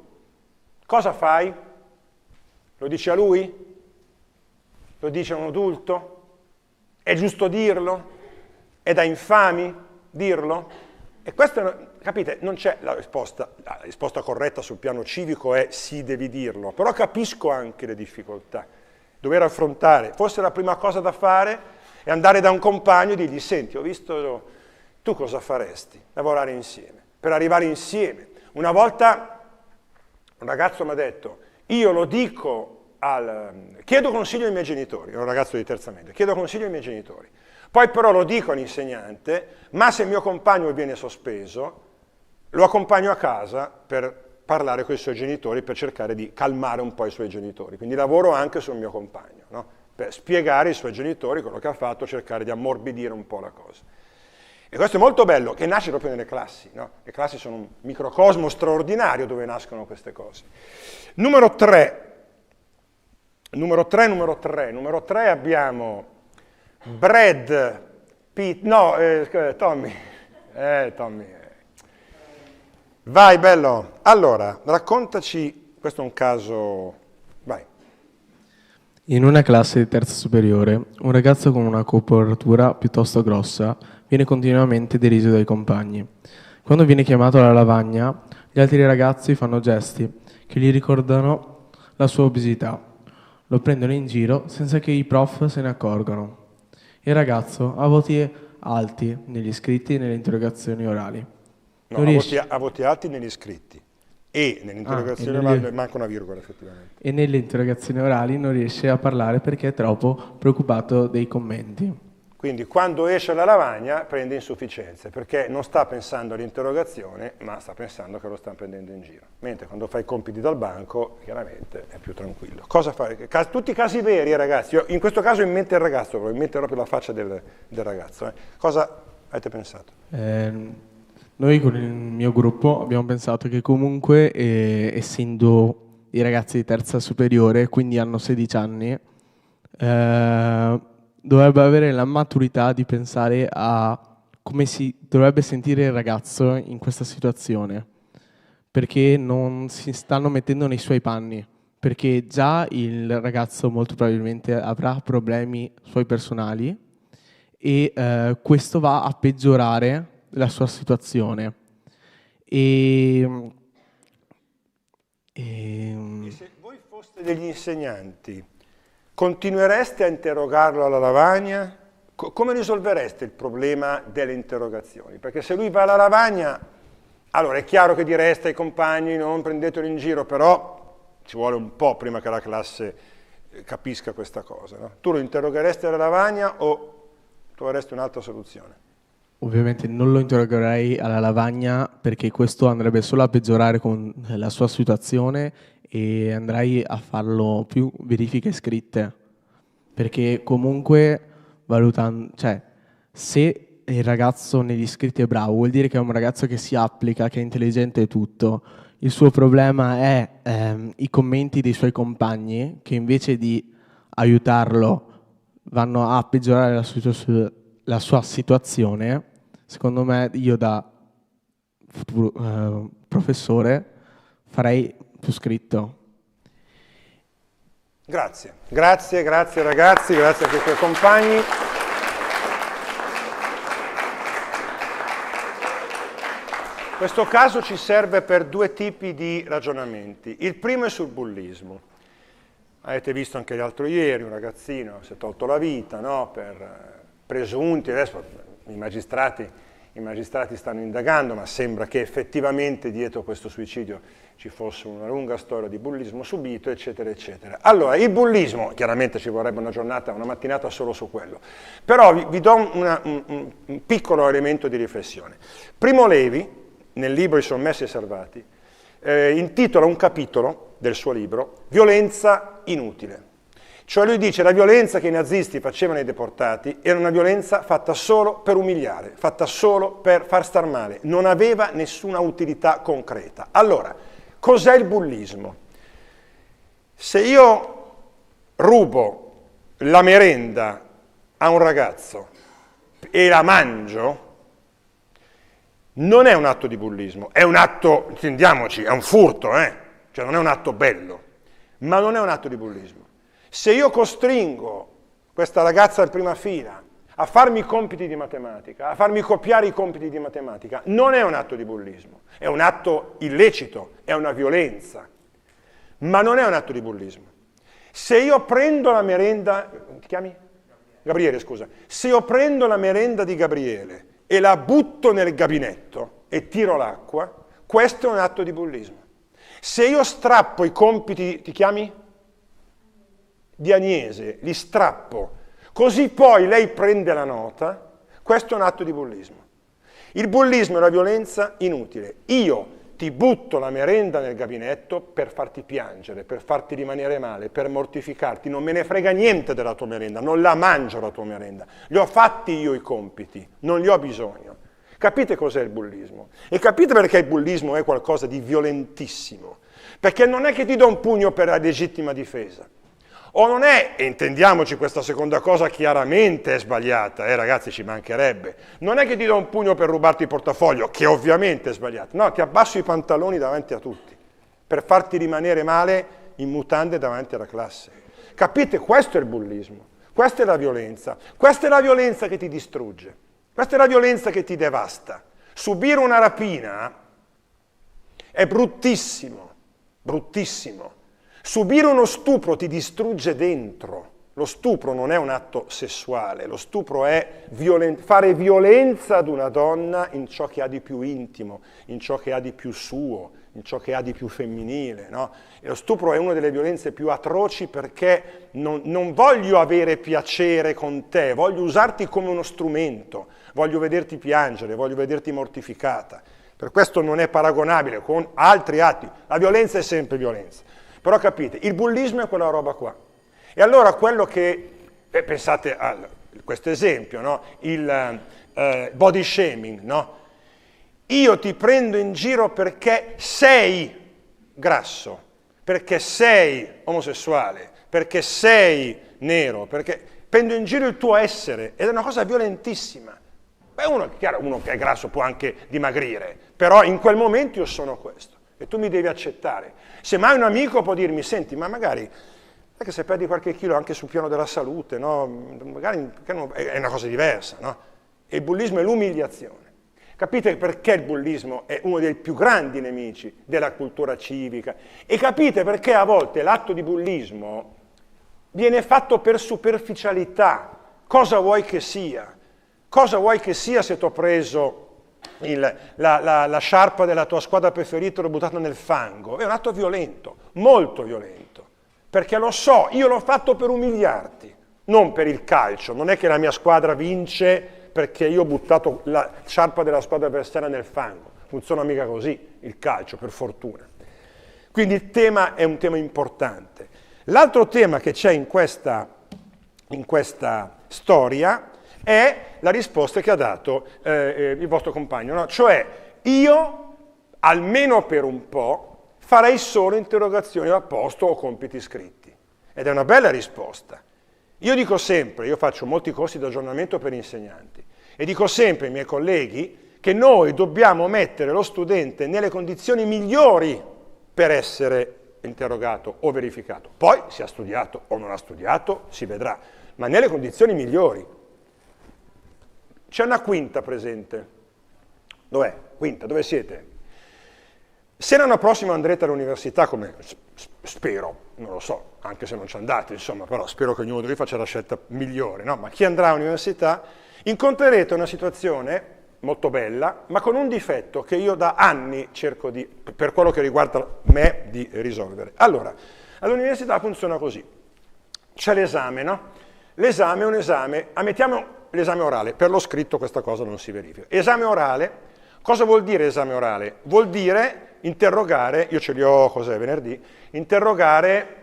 Speaker 3: Cosa fai? Lo dici a lui? Lo dici a un adulto? È giusto dirlo? È da infami dirlo? E questo, capite, non c'è la risposta corretta sul piano civico è sì, devi dirlo, però capisco anche le difficoltà. Dover affrontare, forse la prima cosa da fare è andare da un compagno e dirgli: senti, ho visto, tu cosa faresti? Lavorare insieme, per arrivare insieme. Una volta un ragazzo mi ha detto: io lo dico chiedo consiglio ai miei genitori, era un ragazzo di terza media, chiedo consiglio ai miei genitori, poi però lo dico all'insegnante, ma se il mio compagno viene sospeso, lo accompagno a casa per parlare con i suoi genitori, per cercare di calmare un po' i suoi genitori. Quindi lavoro anche sul mio compagno, no? Per spiegare ai suoi genitori quello che ha fatto, cercare di ammorbidire un po' la cosa. E questo è molto bello, che nasce proprio nelle classi, no? Le classi sono un microcosmo straordinario dove nascono queste cose. Numero 3 abbiamo Brad Pitt, no, Tommy. Tommy. Vai, bello. Allora, raccontaci, questo è un caso, vai.
Speaker 6: In una classe di terza superiore, un ragazzo con una corporatura piuttosto grossa viene continuamente deriso dai compagni. Quando viene chiamato alla lavagna, gli altri ragazzi fanno gesti che gli ricordano la sua obesità. Lo prendono in giro senza che i prof se ne accorgano. Il ragazzo ha voti alti negli iscritti e nelle interrogazioni orali.
Speaker 3: No, ha voti alti negli iscritti e nell'interrogazione orali manca una virgola effettivamente.
Speaker 6: E nelle interrogazioni orali non riesce a parlare perché è troppo preoccupato dei commenti.
Speaker 3: Quindi quando esce alla lavagna prende insufficienze, perché non sta pensando all'interrogazione, ma sta pensando che lo stanno prendendo in giro. Mentre quando fa i compiti dal banco, chiaramente è più tranquillo. Cosa fare? Tutti i casi veri, ragazzi. Io, in questo caso in mente il ragazzo, in mente proprio la faccia del ragazzo. Cosa avete pensato?
Speaker 6: Noi con il mio gruppo abbiamo pensato che comunque, essendo i ragazzi di terza superiore, quindi hanno 16 anni, dovrebbe avere la maturità di pensare a come si dovrebbe sentire il ragazzo in questa situazione, perché non si stanno mettendo nei suoi panni, perché già il ragazzo molto probabilmente avrà problemi suoi personali e questo va a peggiorare la sua situazione.
Speaker 3: E se voi foste degli insegnanti, continuereste a interrogarlo alla lavagna? Come risolvereste il problema delle interrogazioni? Perché se lui va alla lavagna, allora è chiaro che direste ai compagni: non prendetelo in giro, però ci vuole un po' prima che la classe capisca questa cosa, no? Tu lo interrogheresti alla lavagna o troveresti un'altra soluzione?
Speaker 6: Ovviamente non lo interrogherei alla lavagna perché questo andrebbe solo a peggiorare con la sua situazione e andrei a farlo più verifiche scritte. Perché comunque valutando, cioè se il ragazzo negli scritti è bravo vuol dire che è un ragazzo che si applica, che è intelligente e tutto. Il suo problema è i commenti dei suoi compagni che invece di aiutarlo vanno a peggiorare la sua situazione. Secondo me io da futuro professore farei più scritto.
Speaker 3: Grazie, grazie ragazzi, grazie anche ai tuoi compagni. Questo caso ci serve per due tipi di ragionamenti. Il primo è sul bullismo. Avete visto anche l'altro ieri, un ragazzino si è tolto la vita, no? Per presunti, adesso i magistrati stanno indagando, ma sembra che effettivamente dietro questo suicidio ci fosse una lunga storia di bullismo subito, eccetera, eccetera. Allora, il bullismo, chiaramente ci vorrebbe una giornata, una mattinata solo su quello, però vi do un piccolo elemento di riflessione. Primo Levi, nel libro I Sommessi e Salvati, intitola un capitolo del suo libro Violenza inutile. Cioè lui dice la violenza che i nazisti facevano ai deportati era una violenza fatta solo per umiliare, fatta solo per far star male, non aveva nessuna utilità concreta. Allora, cos'è il bullismo? Se io rubo la merenda a un ragazzo e la mangio, non è un atto di bullismo, è un atto, intendiamoci, è un furto, cioè non è un atto bello, ma non è un atto di bullismo. Se io costringo questa ragazza in prima fila a farmi i compiti di matematica, a farmi copiare i compiti di matematica, non è un atto di bullismo, è un atto illecito, è una violenza, ma non è un atto di bullismo. Se io prendo la merenda, ti chiami? Gabriele, scusa. Se io prendo la merenda di Gabriele e la butto nel gabinetto e tiro l'acqua, questo è un atto di bullismo. Se io strappo i compiti, ti chiami? Di Agnese, li strappo, così poi lei prende la nota, questo è un atto di bullismo. Il bullismo è una violenza inutile. Io ti butto la merenda nel gabinetto per farti piangere, per farti rimanere male, per mortificarti, non me ne frega niente della tua merenda, non la mangio la tua merenda, li ho fatti io i compiti, non li ho bisogno. Capite cos'è il bullismo? E capite perché il bullismo è qualcosa di violentissimo? Perché non è che ti do un pugno per la legittima difesa. O non è, e intendiamoci questa seconda cosa chiaramente è sbagliata, ragazzi ci mancherebbe, non è che ti do un pugno per rubarti il portafoglio, che ovviamente è sbagliato, no, ti abbasso i pantaloni davanti a tutti, per farti rimanere male in mutande davanti alla classe. Capite? Questo è il bullismo, questa è la violenza che ti distrugge, questa è la violenza che ti devasta. Subire una rapina è bruttissimo, bruttissimo. Subire uno stupro ti distrugge dentro. Lo stupro non è un atto sessuale, lo stupro è fare violenza ad una donna in ciò che ha di più intimo, in ciò che ha di più suo, in ciò che ha di più femminile, no? E lo stupro è una delle violenze più atroci perché non voglio avere piacere con te, voglio usarti come uno strumento, voglio vederti piangere, voglio vederti mortificata. Per questo non è paragonabile con altri atti. La violenza è sempre violenza. Però capite, il bullismo è quella roba qua. E allora quello che, pensate a questo esempio, no? Il body shaming, no? Io ti prendo in giro perché sei grasso, perché sei omosessuale, perché sei nero, perché prendo in giro il tuo essere, ed è una cosa violentissima. Beh, uno che è grasso può anche dimagrire, però in quel momento io sono questo. E tu mi devi accettare. Se mai un amico può dirmi, senti, ma magari è che se perdi qualche chilo anche sul piano della salute, no? Magari è una cosa diversa, no? E il bullismo è l'umiliazione. Capite perché il bullismo è uno dei più grandi nemici della cultura civica? E capite perché a volte l'atto di bullismo viene fatto per superficialità. Cosa vuoi che sia? Cosa vuoi che sia se ti ho preso la sciarpa della tua squadra preferita e l'ho buttata nel fango? È un atto violento, molto violento. perché lo so, io l'ho fatto per umiliarti, non per il calcio. Non è che la mia squadra vince perché io ho buttato la sciarpa della squadra avversaria nel fango. Funziona mica così il calcio, per fortuna. Quindi il tema è un tema importante. L'altro tema che c'è in questa storia è la risposta che ha dato il vostro compagno, no? Cioè, io, almeno per un po', farei solo interrogazioni a posto o compiti scritti. Ed è una bella risposta. Io dico sempre, io faccio molti corsi di aggiornamento per insegnanti, e dico sempre ai miei colleghi che noi dobbiamo mettere lo studente nelle condizioni migliori per essere interrogato o verificato. Poi, se ha studiato o non ha studiato, si vedrà, ma nelle condizioni migliori. C'è una quinta presente. Dov'è? Quinta, dove siete? Se l'anno prossimo andrete all'università, come spero, non lo so, anche se non ci andate, insomma, però spero che ognuno di voi faccia la scelta migliore, no? Ma chi andrà all'università incontrerete una situazione molto bella, ma con un difetto che io da anni cerco di, per quello che riguarda me, di risolvere. Allora, all'università funziona così. C'è l'esame, no? L'esame è un esame, ammettiamo l'esame orale, per lo scritto questa cosa non si verifica. Esame orale, cosa vuol dire esame orale? Vuol dire interrogare, io ce li ho, cos'è, venerdì, interrogare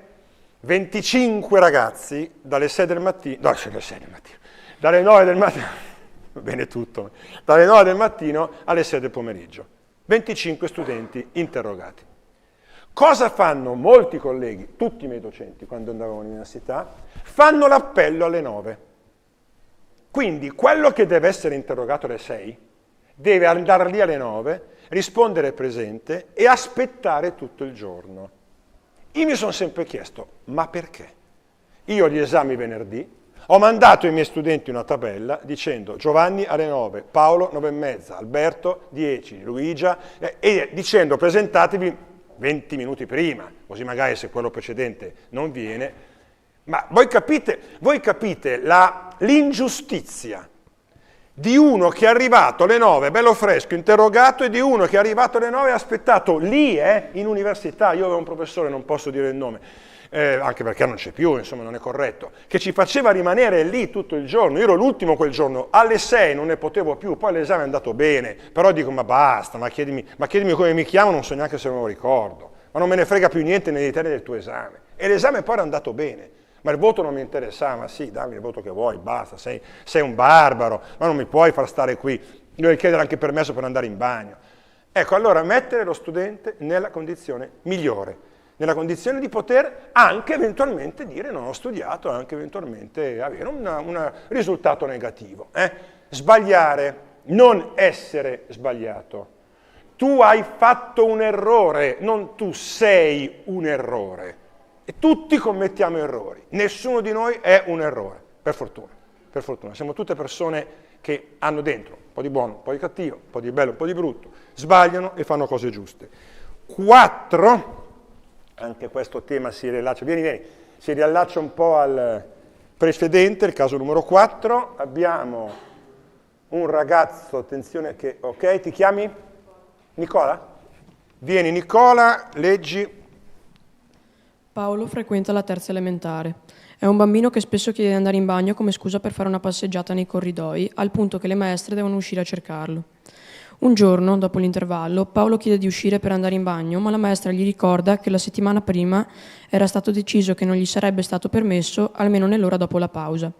Speaker 3: 25 ragazzi dalle 6 del mattino, no, dalle 6 del mattino, dalle 9 del mattino, va bene tutto, dalle 9 del mattino alle 6 del pomeriggio. 25 studenti interrogati. Cosa fanno molti colleghi, tutti i miei docenti, quando andavo all'università? Fanno l'appello alle 9. Quindi quello che deve essere interrogato alle 6 deve andare lì alle 9, rispondere presente e aspettare tutto il giorno. Io mi sono sempre chiesto, ma perché? Io gli esami venerdì, ho mandato ai miei studenti una tabella dicendo Giovanni alle 9, Paolo 9 e mezza, Alberto 10, Luigia, e dicendo presentatevi 20 minuti prima, così magari se quello precedente non viene. Ma voi capite l'ingiustizia di uno che è arrivato alle 9, bello fresco, interrogato, e di uno che è arrivato alle 9 e ha aspettato lì, in università. Io avevo un professore, non posso dire il nome, anche perché non c'è più, insomma non è corretto, che ci faceva rimanere lì tutto il giorno. Io ero l'ultimo quel giorno, alle 6 non ne potevo più, poi l'esame è andato bene, però dico ma basta, ma chiedimi come mi chiamo, non so neanche se me lo ricordo, ma non me ne frega più niente nei dettagli del tuo esame. E l'esame poi era andato bene. Ma il voto non mi interessava, ma sì, dammi il voto che vuoi, basta, sei un barbaro, ma non mi puoi far stare qui, io devo chiedere anche permesso per andare in bagno. Ecco, allora mettere lo studente nella condizione migliore, nella condizione di poter anche eventualmente dire non ho studiato, anche eventualmente avere un risultato negativo. Sbagliare, non essere sbagliato. Tu hai fatto un errore, non tu sei un errore. E tutti commettiamo errori, nessuno di noi è un errore, per fortuna, siamo tutte persone che hanno dentro un po' di buono, un po' di cattivo, un po' di bello, un po' di brutto, sbagliano e fanno cose giuste. 4, anche questo tema si riallaccia, vieni, si riallaccia un po' al precedente, il caso numero 4, abbiamo un ragazzo, attenzione che, ok, ti chiami? Nicola? Vieni Nicola, leggi.
Speaker 7: Paolo frequenta la terza elementare. È un bambino che spesso chiede di andare in bagno come scusa per fare una passeggiata nei corridoi, al punto che le maestre devono uscire a cercarlo. Un giorno, dopo l'intervallo, Paolo chiede di uscire per andare in bagno, ma la maestra gli ricorda che la settimana prima era stato deciso che non gli sarebbe stato permesso, almeno nell'ora dopo la pausa.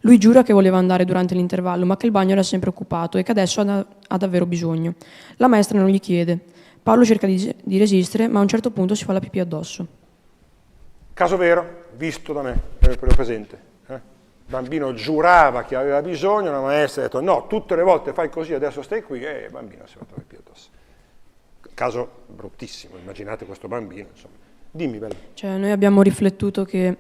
Speaker 7: Lui giura che voleva andare durante l'intervallo, ma che il bagno era sempre occupato e che adesso ha davvero bisogno. La maestra non gli chiede. Paolo cerca di resistere, ma a un certo punto si fa la pipì addosso.
Speaker 3: Caso vero, visto da me, per quello presente. Il bambino giurava che aveva bisogno, la maestra ha detto no, tutte le volte fai così, adesso stai qui, e il bambino si è fatto la pipì addosso. Caso bruttissimo, immaginate questo bambino, insomma. Dimmi, bello.
Speaker 7: Cioè, noi abbiamo riflettuto che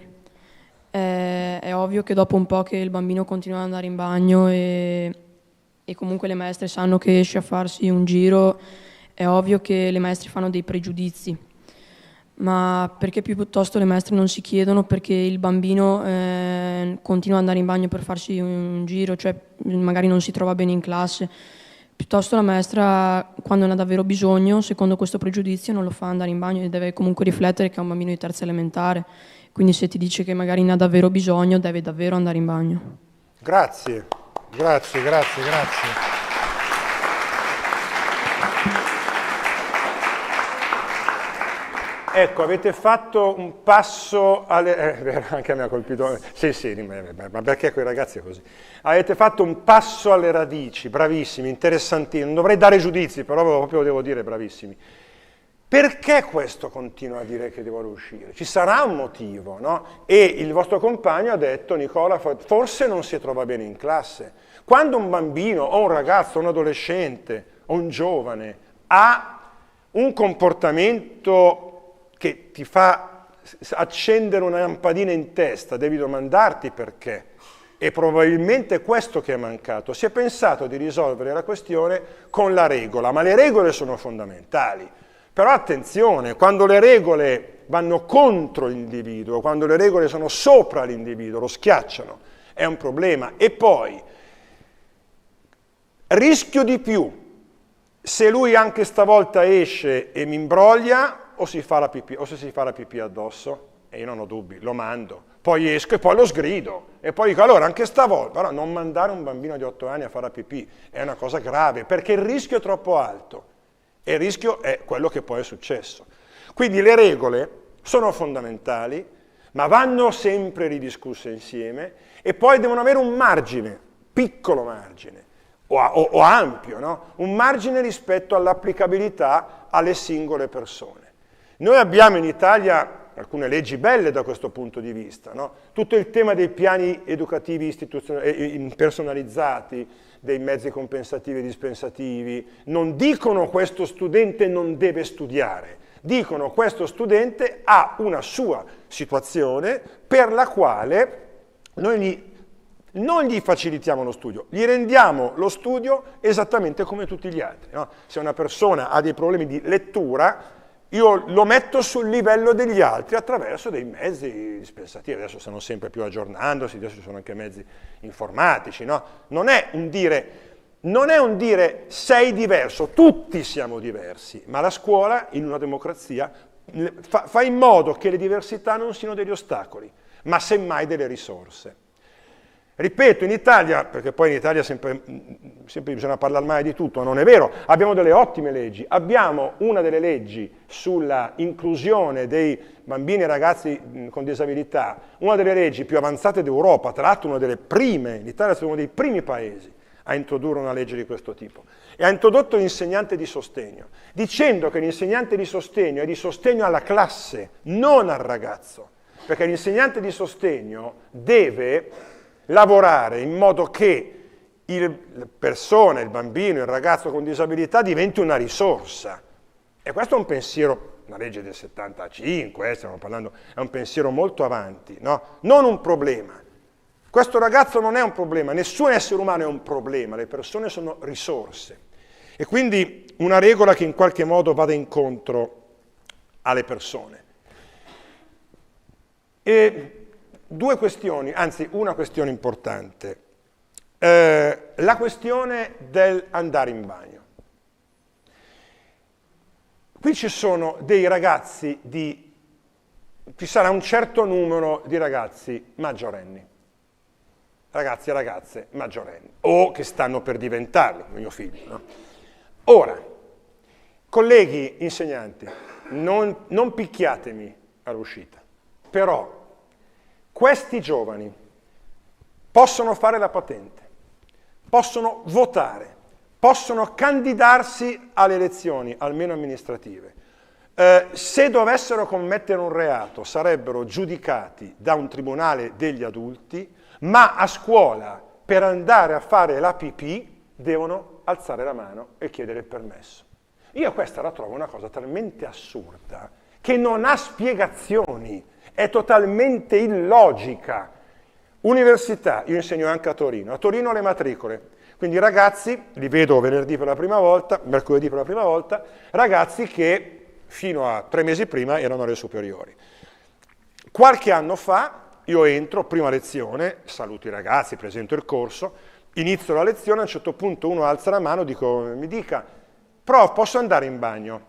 Speaker 7: è ovvio che dopo un po' che il bambino continua ad andare in bagno e comunque le maestre sanno che esce a farsi un giro, è ovvio che le maestre fanno dei pregiudizi. Ma perché piuttosto le maestre non si chiedono perché il bambino continua ad andare in bagno per farsi un giro, cioè magari non si trova bene in classe. Piuttosto la maestra, quando ne ha davvero bisogno, secondo questo pregiudizio, non lo fa andare in bagno e deve comunque riflettere che è un bambino di terza elementare. quindi se ti dice che magari ne ha davvero bisogno, deve davvero andare in bagno.
Speaker 3: Grazie, grazie, grazie, grazie. Ecco, avete fatto un passo alle... anche a me ha colpito... Sì, ma perché quei ragazzi è così? Avete fatto un passo alle radici, bravissimi, interessantissimi. Non dovrei dare giudizi, però proprio devo dire bravissimi. Perché questo continua a dire che devono uscire? Ci sarà un motivo, no? E il vostro compagno ha detto, Nicola, forse non si trova bene in classe. Quando un bambino o un ragazzo, un adolescente o un giovane ha un comportamento che ti fa accendere una lampadina in testa, devi domandarti perché. E probabilmente è questo che è mancato. Si è pensato di risolvere la questione con la regola, ma le regole sono fondamentali. Però attenzione, quando le regole vanno contro l'individuo, quando le regole sono sopra l'individuo, lo schiacciano, è un problema. E poi, rischio di più, se lui anche stavolta esce e mi imbroglia, o si fa la pipì, o se si fa la pipì addosso, e io non ho dubbi, lo mando, poi esco e poi lo sgrido, e poi dico, allora anche stavolta, però non mandare un bambino di 8 anni a fare la pipì è una cosa grave, perché il rischio è troppo alto, e il rischio è quello che poi è successo. Quindi le regole sono fondamentali, ma vanno sempre ridiscusse insieme, e poi devono avere un margine, piccolo margine, o ampio, no? Un margine rispetto all'applicabilità alle singole persone. Noi abbiamo in Italia alcune leggi belle da questo punto di vista, no? Tutto il tema dei piani educativi personalizzati, dei mezzi compensativi e dispensativi, non dicono questo studente non deve studiare, dicono questo studente ha una sua situazione per la quale noi non gli facilitiamo lo studio, gli rendiamo lo studio esattamente come tutti gli altri, no? Se una persona ha dei problemi di lettura, io lo metto sul livello degli altri attraverso dei mezzi dispensativi. Adesso stanno sempre più aggiornandosi, adesso ci sono anche mezzi informatici, no? Non è un dire sei diverso, tutti siamo diversi, ma la scuola in una democrazia fa in modo che le diversità non siano degli ostacoli, ma semmai delle risorse. Ripeto, in Italia, perché poi in Italia sempre bisogna parlare mai di tutto, non è vero, abbiamo delle ottime leggi, abbiamo una delle leggi sulla inclusione dei bambini e ragazzi con disabilità, una delle leggi più avanzate d'Europa, tra l'altro una delle prime, l'Italia è stato uno dei primi paesi a introdurre una legge di questo tipo, e ha introdotto l'insegnante di sostegno, dicendo che l'insegnante di sostegno è di sostegno alla classe, non al ragazzo, perché l'insegnante di sostegno deve lavorare in modo che la persona, il bambino, il ragazzo con disabilità diventi una risorsa. E questo è un pensiero, una legge del 75, stiamo parlando, è un pensiero molto avanti, no? Non un problema. Questo ragazzo non è un problema, nessun essere umano è un problema, le persone sono risorse. E quindi una regola che in qualche modo vada incontro alle persone. E due questioni, anzi una questione importante, la questione dell'andare in bagno. Qui ci sono dei ragazzi ci sarà un certo numero di ragazzi maggiorenni, ragazzi e ragazze maggiorenni, o che stanno per diventarlo, mio figlio, no? Ora, colleghi insegnanti, non picchiatemi all'uscita, però questi giovani possono fare la patente, possono votare, possono candidarsi alle elezioni, almeno amministrative. Se dovessero commettere un reato sarebbero giudicati da un tribunale degli adulti, ma a scuola per andare a fare la pipì devono alzare la mano e chiedere il permesso. Io questa la trovo una cosa talmente assurda che non ha spiegazioni. È totalmente illogica. Università, io insegno anche a Torino le matricole, quindi ragazzi, li vedo venerdì per la prima volta, mercoledì per la prima volta, ragazzi che fino a 3 mesi prima erano alle superiori. Qualche anno fa io entro, prima lezione, saluto i ragazzi, presento il corso, inizio la lezione, a un certo punto uno alza la mano, mi dica, prof, posso andare in bagno?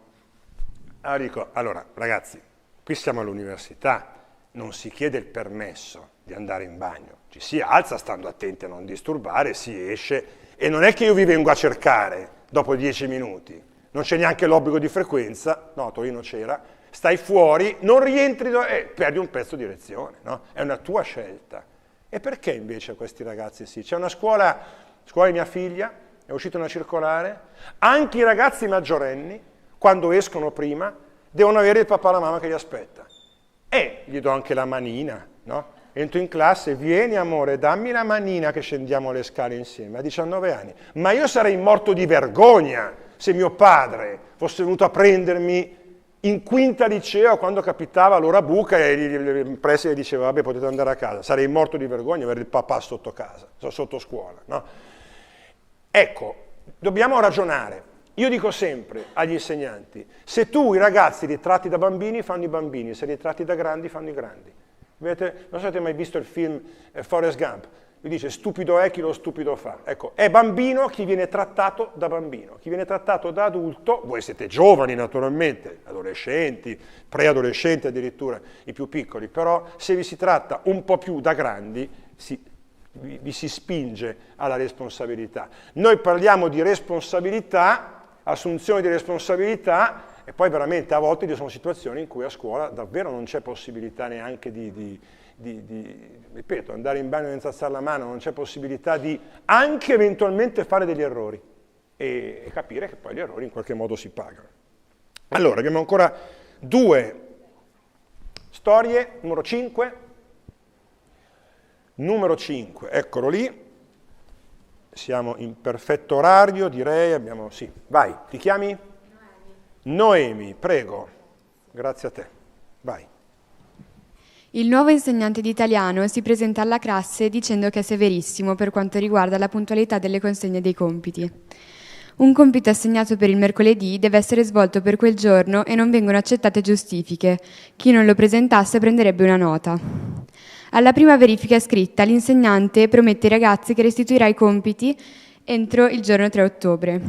Speaker 3: Allora dico, allora ragazzi, qui siamo all'università, non si chiede il permesso di andare in bagno, ci si alza stando attenti a non disturbare, si esce, e non è che io vi vengo a cercare dopo 10 minuti, non c'è neanche l'obbligo di frequenza, no, a Torino c'era, stai fuori, non rientri e perdi un pezzo di lezione, no? È una tua scelta. E perché invece a questi ragazzi sì? C'è una scuola di mia figlia, è uscita una circolare, anche i ragazzi maggiorenni, quando escono prima, devono avere il papà e la mamma che li aspetta. E gli do anche la manina, no? Entro in classe, vieni amore, dammi la manina che scendiamo le scale insieme, a 19 anni. Ma io sarei morto di vergogna se mio padre fosse venuto a prendermi in quinta liceo quando capitava l'ora buca e il preside diceva vabbè potete andare a casa. Sarei morto di vergogna avere il papà sotto casa, sotto scuola, no? Ecco, dobbiamo ragionare. Io dico sempre agli insegnanti, se tu i ragazzi li tratti da bambini, fanno i bambini, se li tratti da grandi, fanno i grandi. Non so se avete mai visto il film Forrest Gump, lui dice stupido è chi lo stupido fa. Ecco, è bambino chi viene trattato da bambino, chi viene trattato da adulto, voi siete giovani naturalmente, adolescenti, preadolescenti addirittura, i più piccoli, però se vi si tratta un po' più da grandi, vi si spinge alla responsabilità. Noi parliamo di responsabilità, assunzione di responsabilità, e poi veramente a volte ci sono situazioni in cui a scuola davvero non c'è possibilità neanche ripeto, andare in bagno senza alzare la mano, non c'è possibilità di anche eventualmente fare degli errori e capire che poi gli errori in qualche modo si pagano. Allora, abbiamo ancora 2 storie, numero 5. Numero 5, eccolo lì. Siamo in perfetto orario, direi, abbiamo, sì, vai, ti chiami? Noemi, prego, grazie a te, vai.
Speaker 8: Il nuovo insegnante di italiano si presenta alla classe dicendo che è severissimo per quanto riguarda la puntualità delle consegne dei compiti. Un compito assegnato per il mercoledì deve essere svolto per quel giorno e non vengono accettate giustifiche. Chi non lo presentasse prenderebbe una nota. Alla prima verifica scritta, l'insegnante promette ai ragazzi che restituirà i compiti entro il giorno 3 ottobre.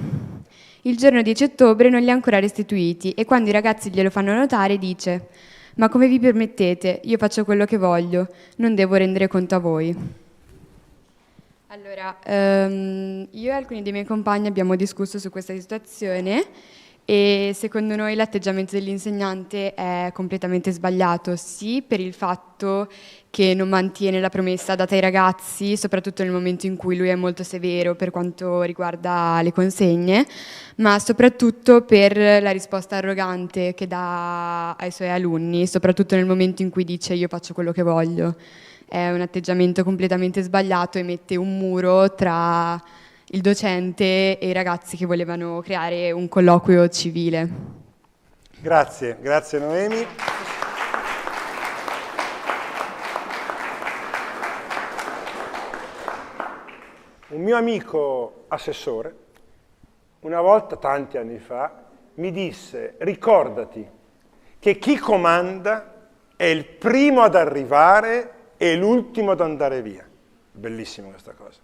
Speaker 8: Il giorno 10 ottobre non li ha ancora restituiti e quando i ragazzi glielo fanno notare dice «Ma come vi permettete? Io faccio quello che voglio, non devo rendere conto a voi». Allora, io e alcuni dei miei compagni abbiamo discusso su questa situazione e secondo noi l'atteggiamento dell'insegnante è completamente sbagliato, sì per il fatto che non mantiene la promessa data ai ragazzi, soprattutto nel momento in cui lui è molto severo per quanto riguarda le consegne, ma soprattutto per la risposta arrogante che dà ai suoi alunni, soprattutto nel momento in cui dice io faccio quello che voglio. È un atteggiamento completamente sbagliato e mette un muro tra il docente e i ragazzi che volevano creare un colloquio civile.
Speaker 3: Grazie, grazie Noemi. Un mio amico assessore, una volta, tanti anni fa, mi disse ricordati che chi comanda è il primo ad arrivare e l'ultimo ad andare via. Bellissima questa cosa.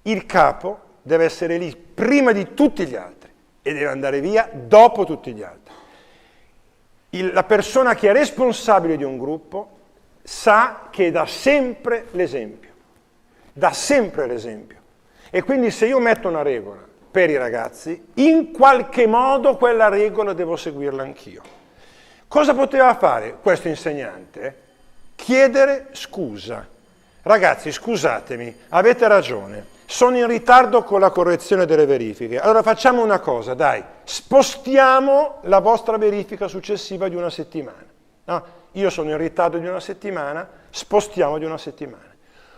Speaker 3: Il capo deve essere lì prima di tutti gli altri e deve andare via dopo tutti gli altri. La persona che è responsabile di un gruppo sa che dà sempre l'esempio. Dà sempre l'esempio. E quindi se io metto una regola per i ragazzi, in qualche modo quella regola devo seguirla anch'io. Cosa poteva fare questo insegnante? Chiedere scusa. Ragazzi, scusatemi, avete ragione. Sono in ritardo con la correzione delle verifiche. Allora facciamo una cosa, dai, spostiamo la vostra verifica successiva di una settimana. No? Io sono in ritardo di una settimana, spostiamo di una settimana.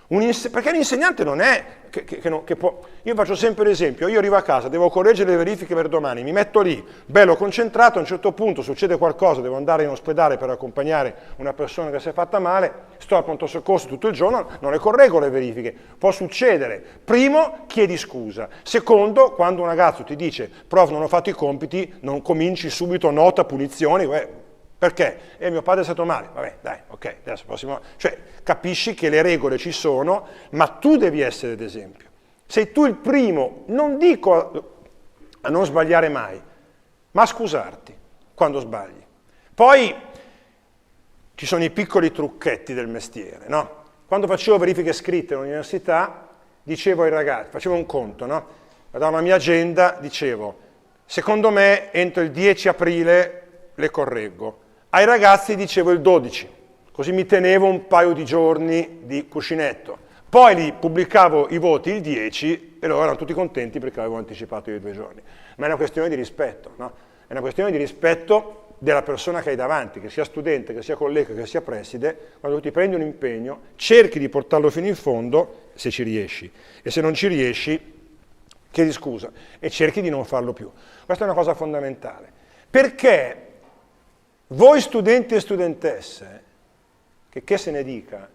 Speaker 3: Perché l'insegnante non è che può... Io faccio sempre l'esempio, io arrivo a casa, devo correggere le verifiche per domani, mi metto lì, bello concentrato, a un certo punto succede qualcosa, devo andare in ospedale per accompagnare una persona che si è fatta male, sto al pronto soccorso tutto il giorno, non le correggo le verifiche. Può succedere. Primo, chiedi scusa. Secondo, quando un ragazzo ti dice prof non ho fatto i compiti, non cominci subito nota, punizioni, perché? Mio padre è stato male. Vabbè, dai, ok, adesso prossimo. Cioè, capisci che le regole ci sono, ma tu devi essere d'esempio. Sei tu il primo, non dico a non sbagliare mai, ma a scusarti quando sbagli. Poi, ci sono i piccoli trucchetti del mestiere, no? Quando facevo verifiche scritte all'università, dicevo ai ragazzi, facevo un conto, no? Guardavo la mia agenda, dicevo, secondo me entro il 10 aprile le correggo. Ai ragazzi dicevo il 12, così mi tenevo un paio di giorni di cuscinetto. Poi li pubblicavo i voti il 10 e loro erano tutti contenti perché avevo anticipato i 2 giorni. Ma è una questione di rispetto, no? È una questione di rispetto della persona che hai davanti, che sia studente, che sia collega, che sia preside. Quando ti prendi un impegno, cerchi di portarlo fino in fondo, se ci riesci, e se non ci riesci, chiedi scusa e cerchi di non farlo più. Questa è una cosa fondamentale, perché voi studenti e studentesse, che se ne dica,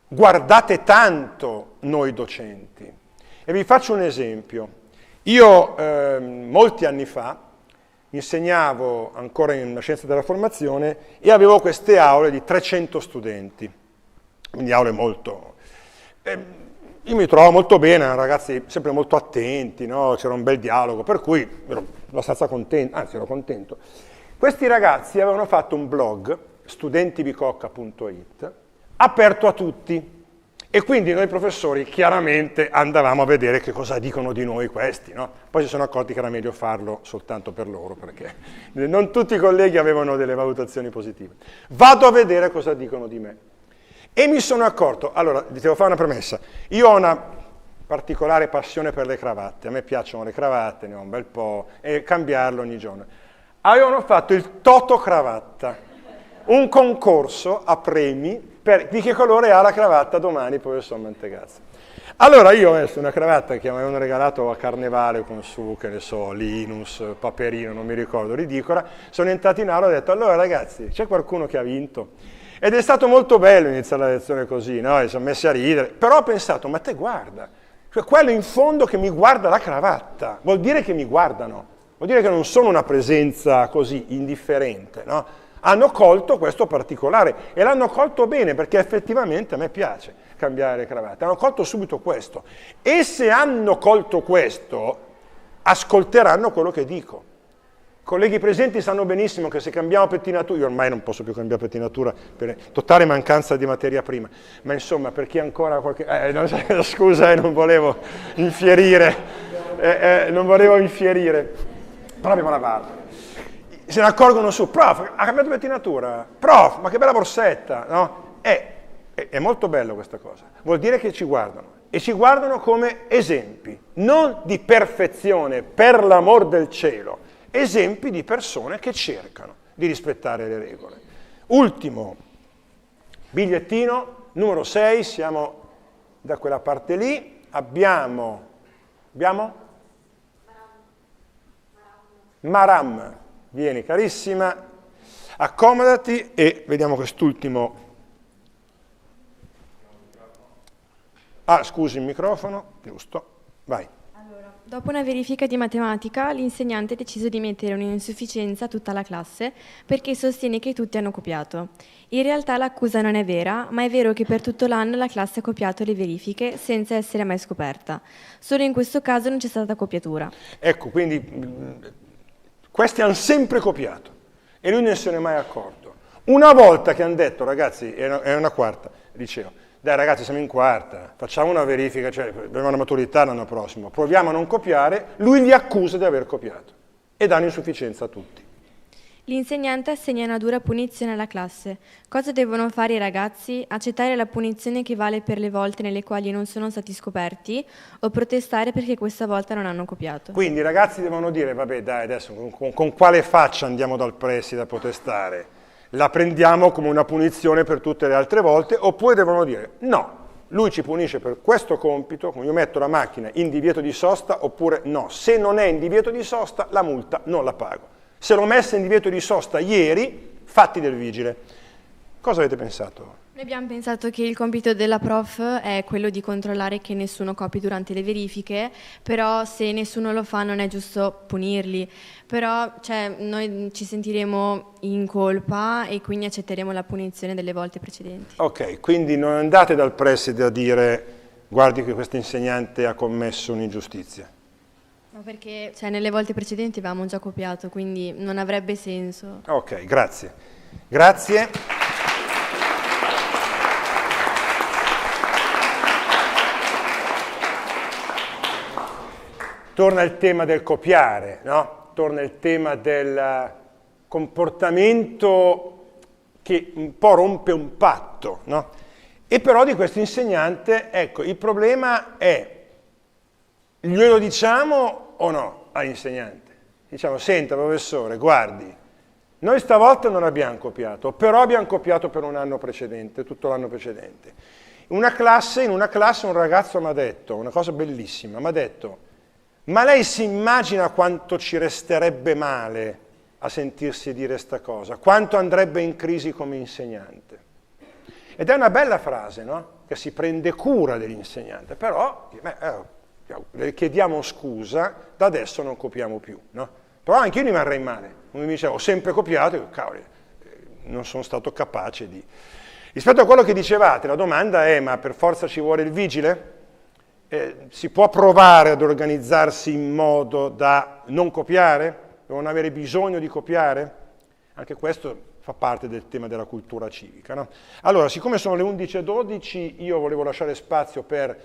Speaker 3: guardate tanto noi docenti. E vi faccio un esempio. Io molti anni fa insegnavo ancora in una scienza della formazione e avevo queste aule di 300 studenti, quindi aule molto... io mi trovavo molto bene, erano ragazzi sempre molto attenti, no? C'era un bel dialogo, per cui ero abbastanza contento, anzi ero contento. Questi ragazzi avevano fatto un blog, studentibicocca.it, aperto a tutti. E quindi noi professori chiaramente andavamo a vedere che cosa dicono di noi questi, no? Poi si sono accorti che era meglio farlo soltanto per loro, perché non tutti i colleghi avevano delle valutazioni positive. Vado a vedere cosa dicono di me. E mi sono accorto, allora, vi devo fare una premessa, io ho una particolare passione per le cravatte, a me piacciono le cravatte, ne ho un bel po', e cambiarle ogni giorno. Avevano fatto il Toto Cravatta, un concorso a premi di che colore ha la cravatta domani, professor Mantegazza. Allora io ho messo una cravatta che mi avevano regalato a Carnevale con su, che ne so, Linus, Paperino, non mi ricordo, ridicola. Sono entrato in aula e ho detto, allora ragazzi, c'è qualcuno che ha vinto? Ed è stato molto bello iniziare la lezione così, no? E sono messi a ridere. Però ho pensato, ma te guarda, cioè quello in fondo che mi guarda la cravatta, vuol dire che mi guardano, vuol dire che non sono una presenza così indifferente, no? Hanno colto questo particolare e l'hanno colto bene perché effettivamente a me piace cambiare le cravatte, hanno colto subito questo e se hanno colto questo ascolteranno quello che dico. I colleghi presenti sanno benissimo che se cambiamo pettinatura, io ormai non posso più cambiare pettinatura per totale mancanza di materia prima, ma insomma per chi ancora qualche... scusa, non volevo infierire, però abbiamo la barba. Se ne accorgono su, prof, ha cambiato pettinatura, prof, ma che bella borsetta, no? È molto bello questa cosa, vuol dire che ci guardano, e ci guardano come esempi, non di perfezione, per l'amor del cielo, esempi di persone che cercano di rispettare le regole. Ultimo bigliettino, numero 6, siamo da quella parte lì, abbiamo Maram. Vieni carissima, accomodati e vediamo quest'ultimo. Ah, scusi il microfono, giusto, vai.
Speaker 9: Allora, dopo una verifica di matematica, l'insegnante ha deciso di mettere un'insufficienza a tutta la classe perché sostiene che tutti hanno copiato. In realtà l'accusa non è vera, ma è vero che per tutto l'anno la classe ha copiato le verifiche senza essere mai scoperta. Solo in questo caso non c'è stata copiatura.
Speaker 3: Ecco, quindi... questi hanno sempre copiato e lui non se ne è mai accorto. Una volta che hanno detto, ragazzi, è una quarta, dicevo, dai ragazzi siamo in quarta, facciamo una verifica, cioè abbiamo una maturità l'anno prossimo, proviamo a non copiare, lui li accusa di aver copiato e danno insufficienza a tutti.
Speaker 9: L'insegnante assegna una dura punizione alla classe. Cosa devono fare i ragazzi? Accettare la punizione che vale per le volte nelle quali non sono stati scoperti o protestare perché questa volta non hanno copiato?
Speaker 3: Quindi i ragazzi devono dire, vabbè dai, adesso con quale faccia andiamo dal preside a protestare? La prendiamo come una punizione per tutte le altre volte? Oppure devono dire, no, lui ci punisce per questo compito, io metto la macchina in divieto di sosta, oppure no, se non è in divieto di sosta la multa non la pago. Se l'ho messa in divieto di sosta ieri, fatti del vigile. Cosa avete pensato?
Speaker 9: Noi abbiamo pensato che il compito della prof è quello di controllare che nessuno copi durante le verifiche, però se nessuno lo fa non è giusto punirli. Però noi ci sentiremo in colpa e quindi accetteremo la punizione delle volte precedenti.
Speaker 3: Ok, quindi non andate dal preside a dire guardi che questo insegnante ha commesso un'ingiustizia.
Speaker 9: Ma perché nelle volte precedenti avevamo già copiato, quindi non avrebbe senso.
Speaker 3: Ok, grazie. Grazie. torna il tema del copiare, no? Torna il tema del comportamento che un po' rompe un patto, no? E però di questo insegnante, ecco, il problema è, glielo diciamo o no all'insegnante? Diciamo, senta professore, guardi, noi stavolta non abbiamo copiato, però abbiamo copiato per un anno precedente, tutto l'anno precedente. In una classe un ragazzo mi ha detto, una cosa bellissima, mi ha detto, ma lei si immagina quanto ci resterebbe male a sentirsi dire sta cosa, quanto andrebbe in crisi come insegnante. Ed è una bella frase, no? Che si prende cura dell'insegnante, però le chiediamo scusa, da adesso non copiamo più, no? Però anche io rimarrei male, come mi dicevo, ho sempre copiato, e cavoli, non sono stato capace di... Rispetto a quello che dicevate, la domanda è, ma per forza ci vuole il vigile? Si può provare ad organizzarsi in modo da non copiare? Non avere bisogno di copiare? Anche questo fa parte del tema della cultura civica, no? Allora, siccome sono le 11:12, io volevo lasciare spazio per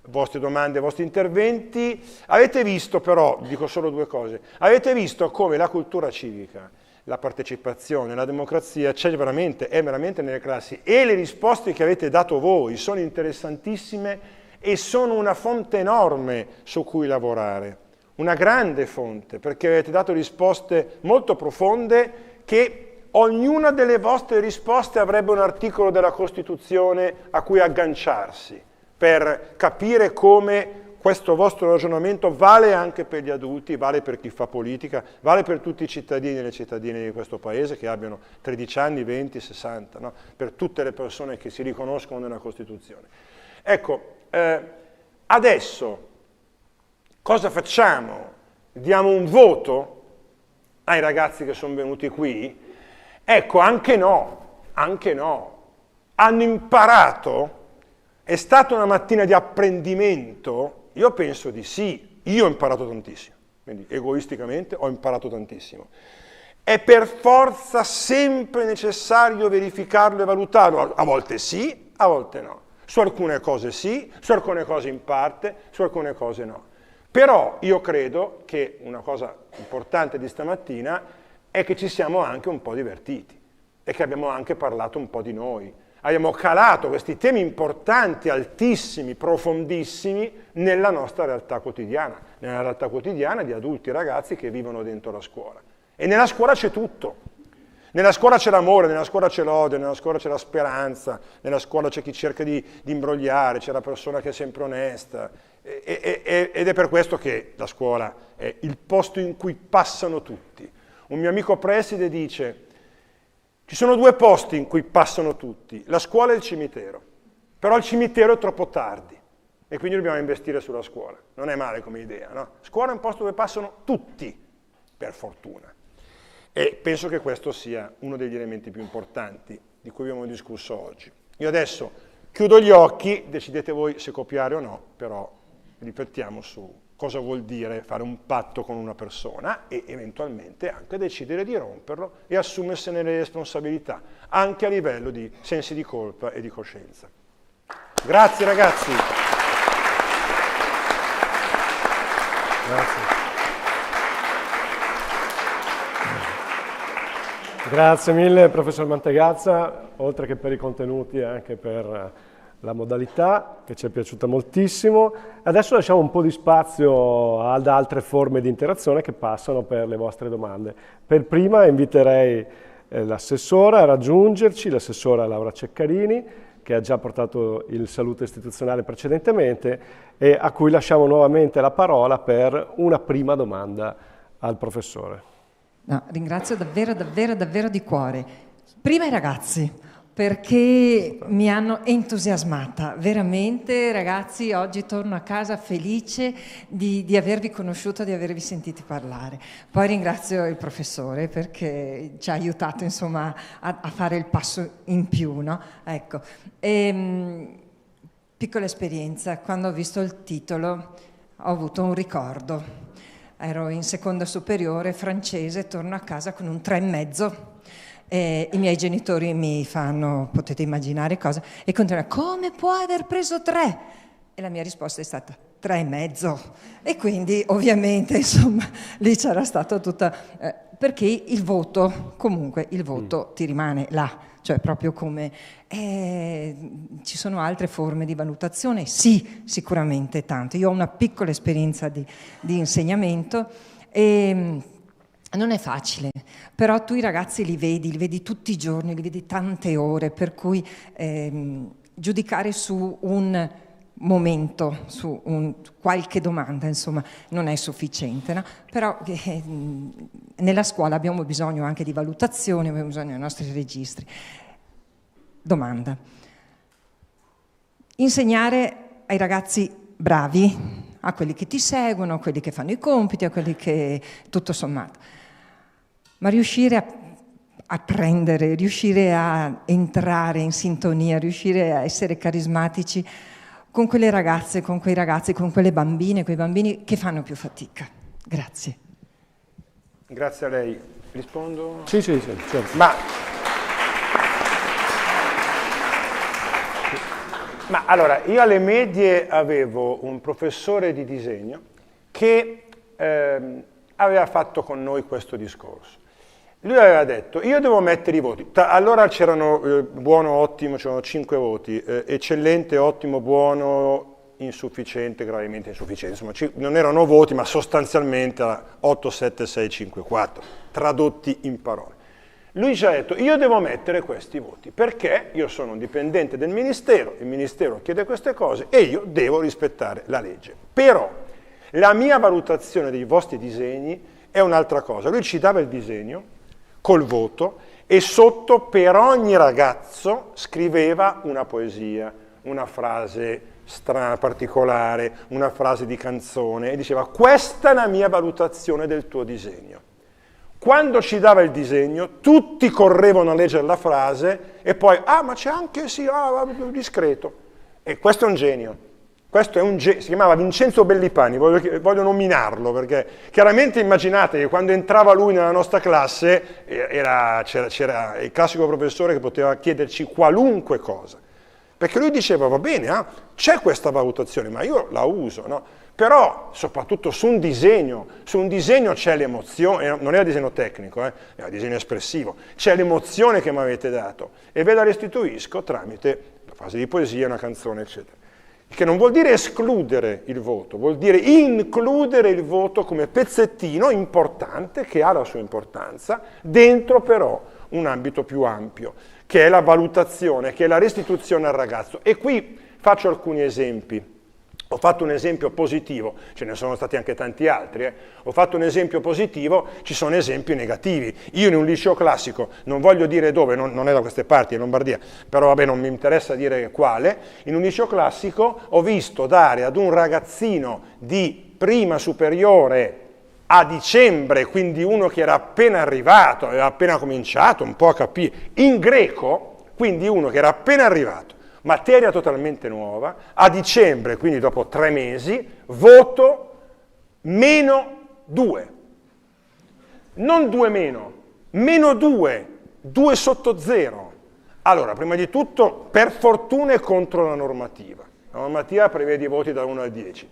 Speaker 3: vostre domande, vostri interventi. Avete visto però, dico solo due cose, avete visto come la cultura civica, la partecipazione, la democrazia è veramente nelle classi, e le risposte che avete dato voi sono interessantissime e sono una fonte enorme su cui lavorare, una grande fonte, perché avete dato risposte molto profonde che ognuna delle vostre risposte avrebbe un articolo della Costituzione a cui agganciarsi, per capire come questo vostro ragionamento vale anche per gli adulti, vale per chi fa politica, vale per tutti i cittadini e le cittadine di questo Paese che abbiano 13 anni, 20, 60, no? Per tutte le persone che si riconoscono nella Costituzione. Ecco, adesso cosa facciamo? Diamo un voto ai ragazzi che sono venuti qui? Ecco, anche no. Hanno imparato? È stata una mattina di apprendimento? Io penso di sì, io ho imparato tantissimo, quindi egoisticamente ho imparato tantissimo. È per forza sempre necessario verificarlo e valutarlo? A volte sì, a volte no. Su alcune cose sì, su alcune cose in parte, su alcune cose no. Però io credo che una cosa importante di stamattina è che ci siamo anche un po' divertiti e che abbiamo anche parlato un po' di noi. Abbiamo calato questi temi importanti, altissimi, profondissimi, nella nostra realtà quotidiana, nella realtà quotidiana di adulti e ragazzi che vivono dentro la scuola. E nella scuola c'è tutto. Nella scuola c'è l'amore, nella scuola c'è l'odio, nella scuola c'è la speranza, nella scuola c'è chi cerca di imbrogliare, c'è la persona che è sempre onesta. Ed è per questo che la scuola è il posto in cui passano tutti. Un mio amico preside dice: ci sono due posti in cui passano tutti, la scuola e il cimitero, però il cimitero è troppo tardi e quindi dobbiamo investire sulla scuola. Non è male come idea, no? Scuola è un posto dove passano tutti, per fortuna. E penso che questo sia uno degli elementi più importanti di cui abbiamo discusso oggi. Io adesso chiudo gli occhi, decidete voi se copiare o no, però riflettiamo su cosa vuol dire fare un patto con una persona e eventualmente anche decidere di romperlo e assumersene le responsabilità, anche a livello di sensi di colpa e di coscienza. Grazie ragazzi.
Speaker 1: Grazie. Grazie mille professor Mantegazza, oltre che per i contenuti anche per la modalità che ci è piaciuta moltissimo. Adesso lasciamo un po' di spazio ad altre forme di interazione che passano per le vostre domande. Per prima inviterei l'assessora a raggiungerci, l'assessora Laura Ceccarini, che ha già portato il saluto istituzionale precedentemente e a cui lasciamo nuovamente la parola per una prima domanda al professore.
Speaker 2: No, ringrazio davvero di cuore. Prima i ragazzi, perché mi hanno entusiasmata, veramente ragazzi, oggi torno a casa felice di avervi conosciuto, di avervi sentiti parlare. Poi ringrazio il professore perché ci ha aiutato insomma a fare il passo in più, no? Ecco. Piccola esperienza, quando ho visto il titolo ho avuto un ricordo. Ero in seconda superiore, francese, torno a casa con un 3,5. I miei genitori mi fanno, potete immaginare cosa, e continuano: come puoi aver preso 3? E la mia risposta è stata:
Speaker 10: 3,5 e quindi ovviamente insomma lì c'era stato tutta perché il voto, comunque il voto ti rimane là, cioè proprio come ci sono altre forme di valutazione, sì, sicuramente tante. Io ho una piccola esperienza di insegnamento e non è facile, però tu i ragazzi li vedi tutti i giorni, li vedi tante ore, per cui giudicare su un momento, su qualche domanda, insomma, non è sufficiente, no? Però nella scuola abbiamo bisogno anche di valutazione, abbiamo bisogno dei nostri registri. Domanda. Insegnare ai ragazzi bravi, a quelli che ti seguono, a quelli che fanno i compiti, a quelli che tutto sommato, ma riuscire a prendere, riuscire a entrare in sintonia, riuscire a essere carismatici con quelle ragazze, con quei ragazzi, con quelle bambine, quei bambini che fanno più fatica. Grazie.
Speaker 3: Grazie a lei. Rispondo?
Speaker 1: Sì, certo.
Speaker 3: Ma allora, io alle medie avevo un professore di disegno che aveva fatto con noi questo discorso. Lui aveva detto, io devo mettere i voti. Allora c'erano buono, ottimo, c'erano 5 voti, eccellente, ottimo, buono, insufficiente, gravemente insufficiente. Insomma, non erano voti, ma sostanzialmente 8, 7, 6, 5, 4, tradotti in parole. Lui ci ha detto, io devo mettere questi voti, perché io sono un dipendente del Ministero, il Ministero chiede queste cose e io devo rispettare la legge. Però la mia valutazione dei vostri disegni è un'altra cosa. Lui ci dava il disegno col voto e sotto per ogni ragazzo scriveva una poesia, una frase strana, particolare, una frase di canzone e diceva questa è la mia valutazione del tuo disegno. Quando ci dava il disegno tutti correvano a leggere la frase e poi ma c'è anche sì, discreto. E questo è un genio. Questo è un si chiamava Vincenzo Bellipani, voglio nominarlo perché chiaramente immaginate che quando entrava lui nella nostra classe c'era il classico professore che poteva chiederci qualunque cosa, perché lui diceva va bene, c'è questa valutazione ma io la uso, no? Però soprattutto su un disegno c'è l'emozione, non era disegno tecnico, era disegno espressivo, c'è l'emozione che mi avete dato e ve la restituisco tramite la fase di poesia, una canzone eccetera. Che non vuol dire escludere il voto, vuol dire includere il voto come pezzettino importante, che ha la sua importanza, dentro però un ambito più ampio, che è la valutazione, che è la restituzione al ragazzo. E qui faccio alcuni esempi. Ho fatto un esempio positivo, ce ne sono stati anche tanti altri, ho fatto un esempio positivo, ci sono esempi negativi. Io in un liceo classico, non voglio dire dove, non è da queste parti, è Lombardia, però vabbè non mi interessa dire quale, in un liceo classico ho visto dare ad un ragazzino di prima superiore a dicembre, quindi uno che era appena arrivato, aveva appena cominciato un po' a capire, in greco, quindi uno che era appena arrivato, materia totalmente nuova, a dicembre, quindi dopo 3 mesi, voto -2. Non 2 meno, -2, 2 sotto 0. Allora, prima di tutto, per fortuna è contro la normativa. La normativa prevede i voti da 1 al 10.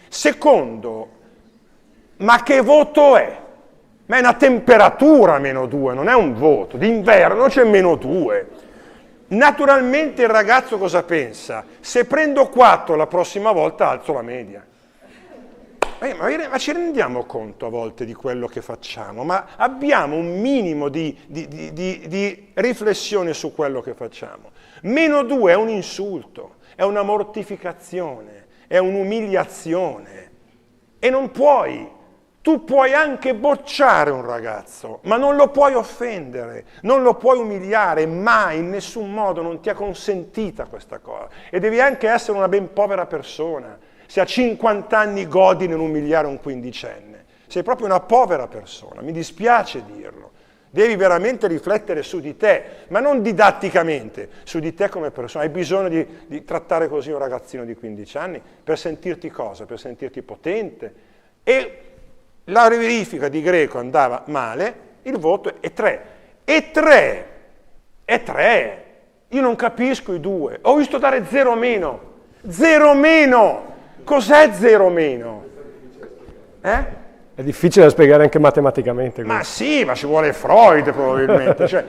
Speaker 3: Secondo, ma che voto è? Ma è una temperatura -2, non è un voto. D'inverno c'è -2. Naturalmente il ragazzo cosa pensa? Se prendo 4 la prossima volta alzo la media. Ma ci rendiamo conto a volte di quello che facciamo? Ma abbiamo un minimo di riflessione su quello che facciamo. -2 è un insulto, è una mortificazione, è un'umiliazione. E non puoi. Tu puoi anche bocciare un ragazzo, ma non lo puoi offendere, non lo puoi umiliare, mai, in nessun modo, non ti è consentita questa cosa. E devi anche essere una ben povera persona, se a 50 anni godi nell'umiliare un quindicenne. Sei proprio una povera persona, mi dispiace dirlo. Devi veramente riflettere su di te, ma non didatticamente, su di te come persona. Hai bisogno di trattare così un ragazzino di 15 anni per sentirti cosa? Per sentirti potente. E la verifica di greco andava male, il voto è 3. E 3. Io non capisco i 2. Ho visto dare 0 meno. 0 meno. Cos'è 0 meno?
Speaker 1: È difficile da spiegare anche matematicamente.
Speaker 3: Ma sì, ma ci vuole Freud probabilmente. Cioè,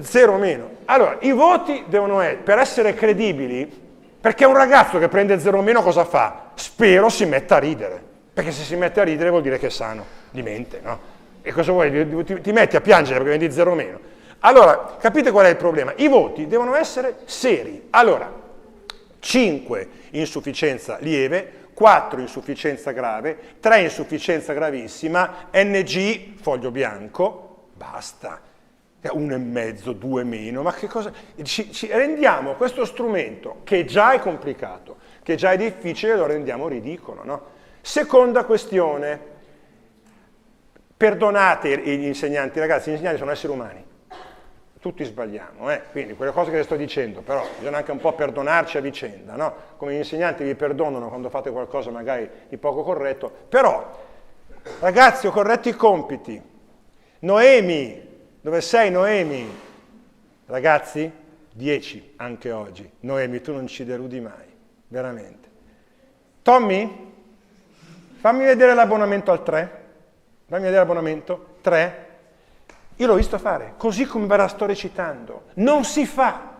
Speaker 3: 0 meno. Allora, i voti devono essere, per essere credibili, perché un ragazzo che prende 0 meno cosa fa? Spero si metta a ridere, perché se si mette a ridere vuol dire che è sano di mente, no? E cosa vuoi? Ti metti a piangere perché prendi 0 meno. Allora, capite qual è il problema? I voti devono essere seri. Allora, 5 insufficienza lieve, 4 insufficienza grave, 3 insufficienza gravissima, NG, foglio bianco, basta. 1,5, 2 meno, ma che cosa? Ci rendiamo questo strumento, che già è complicato, che già è difficile, lo rendiamo ridicolo, no? Seconda questione, perdonate gli insegnanti, ragazzi, gli insegnanti sono esseri umani, tutti sbagliamo, quindi quelle cose che vi sto dicendo, però bisogna anche un po' perdonarci a vicenda, no? Come gli insegnanti vi perdonano quando fate qualcosa magari di poco corretto, però, ragazzi, ho corretto i compiti. Noemi, dove sei Noemi? Ragazzi, 10 anche oggi. Noemi, tu non ci deludi mai, veramente. Tommy, fammi vedere l'abbonamento al 3. Fammi vedere l'abbonamento, 3. Io l'ho visto fare, così come ve la sto recitando. Non si fa,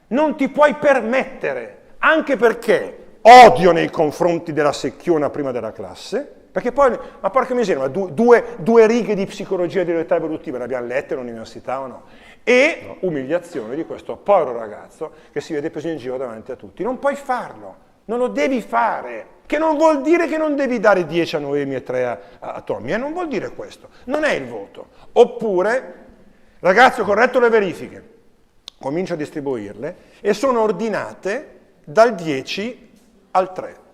Speaker 3: non ti puoi permettere, anche perché odio nei confronti della secchiona prima della classe, perché poi, ma porca miseria, ma due righe di psicologia di realtà evolutiva le abbiamo lette all'università o no? E umiliazione di questo povero ragazzo che si vede preso in giro davanti a tutti. Non puoi farlo, non lo devi fare, che non vuol dire che non devi dare 10 a Noemi e 3 a Tommy, non vuol dire questo, non è il voto. Oppure, ragazzi, ho corretto le verifiche, comincio a distribuirle e sono ordinate dal 10 al 3.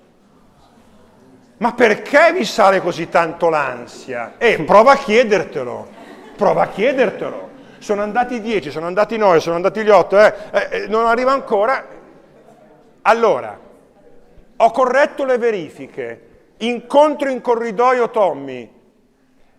Speaker 3: Ma perché vi sale così tanto l'ansia? Prova a chiedertelo, prova a chiedertelo. Sono andati 10, sono andati 9, sono andati gli 8, non arriva ancora. Allora, ho corretto le verifiche, incontro in corridoio Tommy.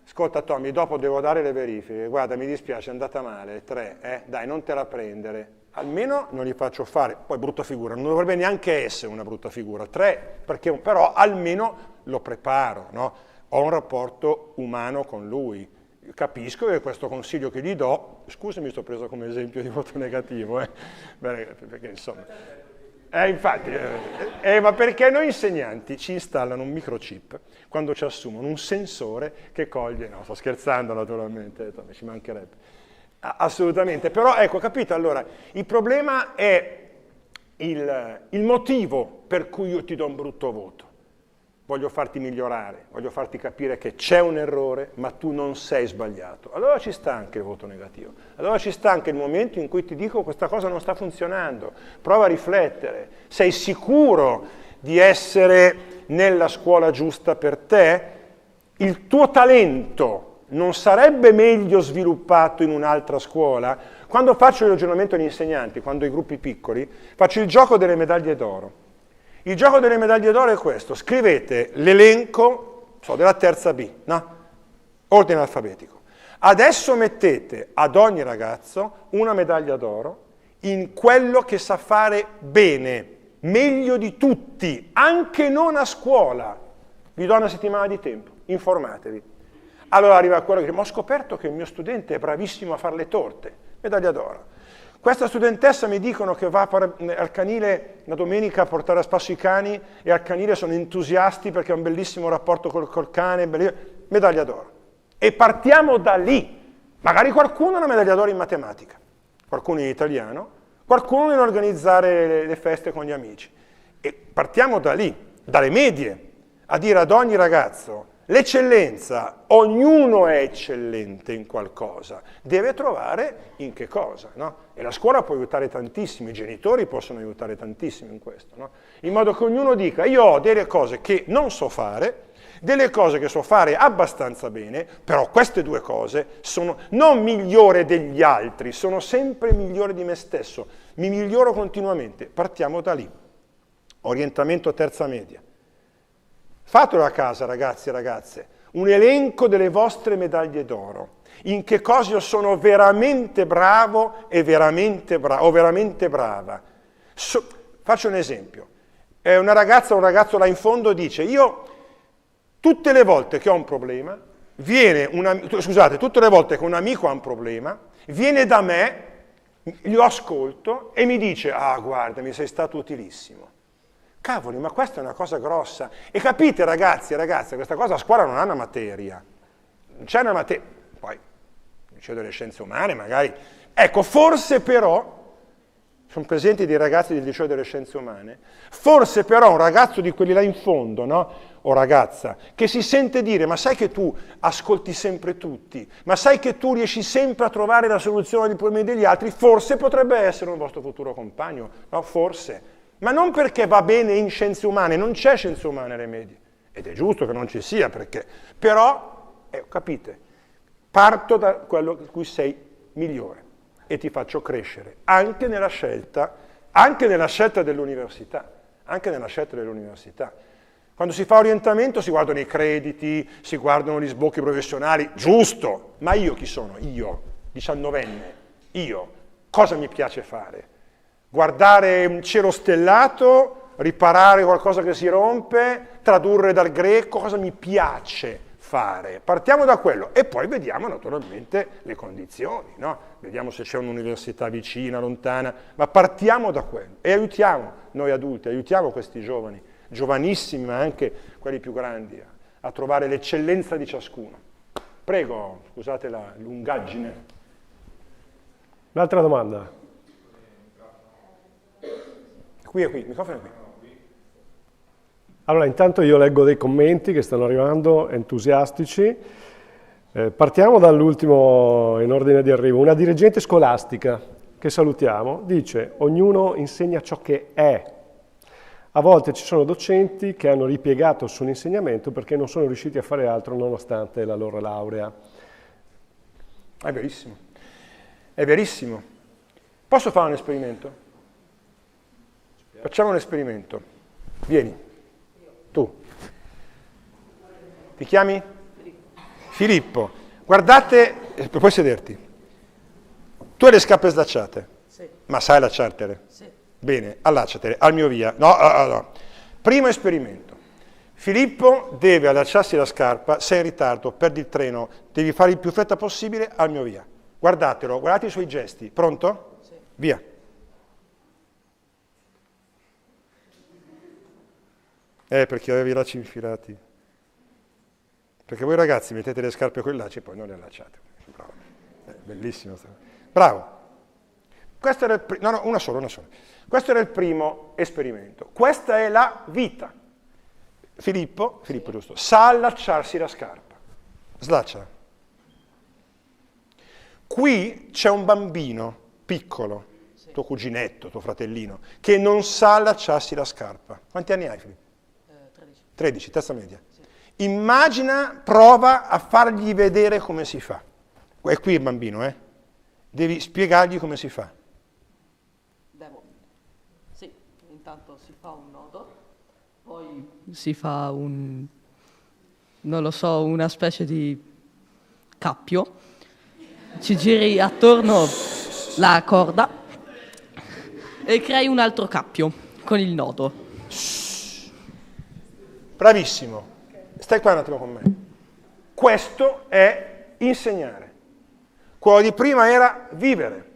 Speaker 3: Ascolta Tommy, dopo devo dare le verifiche, guarda mi dispiace è andata male, 3, dai non te la prendere. Almeno non gli faccio fare, poi brutta figura, non dovrebbe neanche essere una brutta figura, 3, perché, però almeno lo preparo, no? Ho un rapporto umano con lui, capisco che questo consiglio che gli do, scusami sto preso come esempio di voto negativo, perché insomma, infatti, ma perché noi insegnanti ci installano un microchip quando ci assumono, un sensore che coglie, no sto scherzando naturalmente, ci mancherebbe. Assolutamente, però ecco, capito? Allora, il problema è il motivo per cui io ti do un brutto voto. Voglio farti migliorare, voglio farti capire che c'è un errore, ma tu non sei sbagliato. Allora ci sta anche il voto negativo. Allora ci sta anche il momento in cui ti dico questa cosa non sta funzionando. Prova a riflettere. Sei sicuro di essere nella scuola giusta per te? Il tuo talento non sarebbe meglio sviluppato in un'altra scuola? Quando faccio il ragionamento agli insegnanti, quando ho i gruppi piccoli, faccio il gioco delle medaglie d'oro. Il gioco delle medaglie d'oro è questo, scrivete l'elenco della terza B, no? Ordine alfabetico. Adesso mettete ad ogni ragazzo una medaglia d'oro in quello che sa fare bene, meglio di tutti, anche non a scuola. Vi do una settimana di tempo, informatevi. Allora arriva quello che dice, ma ho scoperto che il mio studente è bravissimo a fare le torte, medaglia d'oro. Questa studentessa mi dicono che va al canile la domenica a portare a spasso i cani e al canile sono entusiasti perché ha un bellissimo rapporto col cane, medaglia d'oro. E partiamo da lì. Magari qualcuno ha una medaglia d'oro in matematica, qualcuno in italiano, qualcuno nell'organizzare le feste con gli amici. E partiamo da lì, dalle medie, a dire ad ogni ragazzo l'eccellenza, ognuno è eccellente in qualcosa, deve trovare in che cosa, no? E la scuola può aiutare tantissimo, i genitori possono aiutare tantissimo in questo, no? In modo che ognuno dica, io ho delle cose che non so fare, delle cose che so fare abbastanza bene, però queste due cose sono non migliore degli altri, sono sempre migliore di me stesso, mi miglioro continuamente, partiamo da lì. Orientamento terza media. Fatelo a casa, ragazzi e ragazze, un elenco delle vostre medaglie d'oro, in che cosa io sono veramente bravo e veramente brava. Faccio un esempio, una ragazza o un ragazzo là in fondo dice, io tutte le volte che ho un problema, tutte le volte che un amico ha un problema, viene da me, lo ascolto e mi dice, ah guarda, mi sei stato utilissimo. Cavoli, ma questa è una cosa grossa. E capite ragazzi e ragazze, questa cosa a scuola non ha una materia. Non c'è una materia. Poi, il liceo delle scienze umane magari. Ecco, forse però, sono presenti dei ragazzi del liceo delle scienze umane, forse però un ragazzo di quelli là in fondo, no? O ragazza, che si sente dire, ma sai che tu ascolti sempre tutti, ma sai che tu riesci sempre a trovare la soluzione ai problemi degli altri, forse potrebbe essere un vostro futuro compagno, no? Forse. Ma non perché va bene in scienze umane, non c'è scienze umane alle medie, ed è giusto che non ci sia, perché, però, capite, parto da quello in cui sei migliore e ti faccio crescere, anche nella scelta dell'università, anche nella scelta dell'università. Quando si fa orientamento si guardano i crediti, si guardano gli sbocchi professionali, giusto, ma io chi sono? Io, 19enne, io, cosa mi piace fare? Guardare un cielo stellato, riparare qualcosa che si rompe, tradurre dal greco, cosa mi piace fare? Partiamo da quello e poi vediamo naturalmente le condizioni, no? Vediamo se c'è un'università vicina, lontana, ma partiamo da quello e aiutiamo noi adulti, aiutiamo questi giovani, giovanissimi ma anche quelli più grandi, a trovare l'eccellenza di ciascuno. Prego, scusate la lungaggine.
Speaker 1: Un'altra domanda.
Speaker 3: Qui, il microfono è qui.
Speaker 1: Allora, intanto io leggo dei commenti che stanno arrivando entusiastici. Partiamo dall'ultimo in ordine di arrivo. Una dirigente scolastica, che salutiamo, dice: ognuno insegna ciò che è. A volte ci sono docenti che hanno ripiegato sull'insegnamento perché non sono riusciti a fare altro nonostante la loro laurea.
Speaker 3: È verissimo. È verissimo. Posso fare un esperimento? Facciamo un esperimento. Vieni. Tu. Ti chiami? Filippo. Guardate, puoi sederti. Tu hai le scarpe slacciate? Sì. Ma sai allacciartele? Sì. Bene, allacciatele, al mio via. No. Primo esperimento. Filippo deve allacciarsi la scarpa, sei in ritardo, perdi il treno, devi fare il più fretta possibile al mio via. Guardatelo, guardate i suoi gesti. Pronto? Sì. Via. Perché avevi i lacci infilati. Perché voi ragazzi mettete le scarpe con i lacci e poi non le allacciate. Bravo. Bellissimo. Bravo. Questo era una sola. Questo era il primo esperimento. Questa è la vita. Filippo, giusto, sa allacciarsi la scarpa. Slaccia. Qui c'è un bambino piccolo, tuo cuginetto, tuo fratellino, che non sa allacciarsi la scarpa. Quanti anni hai, Filippo? 13, terza media. Sì. Immagina, prova a fargli vedere come si fa. È qui il bambino, Devi spiegargli come si fa.
Speaker 11: Sì, intanto si fa un nodo, poi si fa una specie di cappio, ci giri attorno la corda e crei un altro cappio con il nodo.
Speaker 3: Bravissimo, stai qua un attimo con me. Questo è insegnare. Quello di prima era vivere.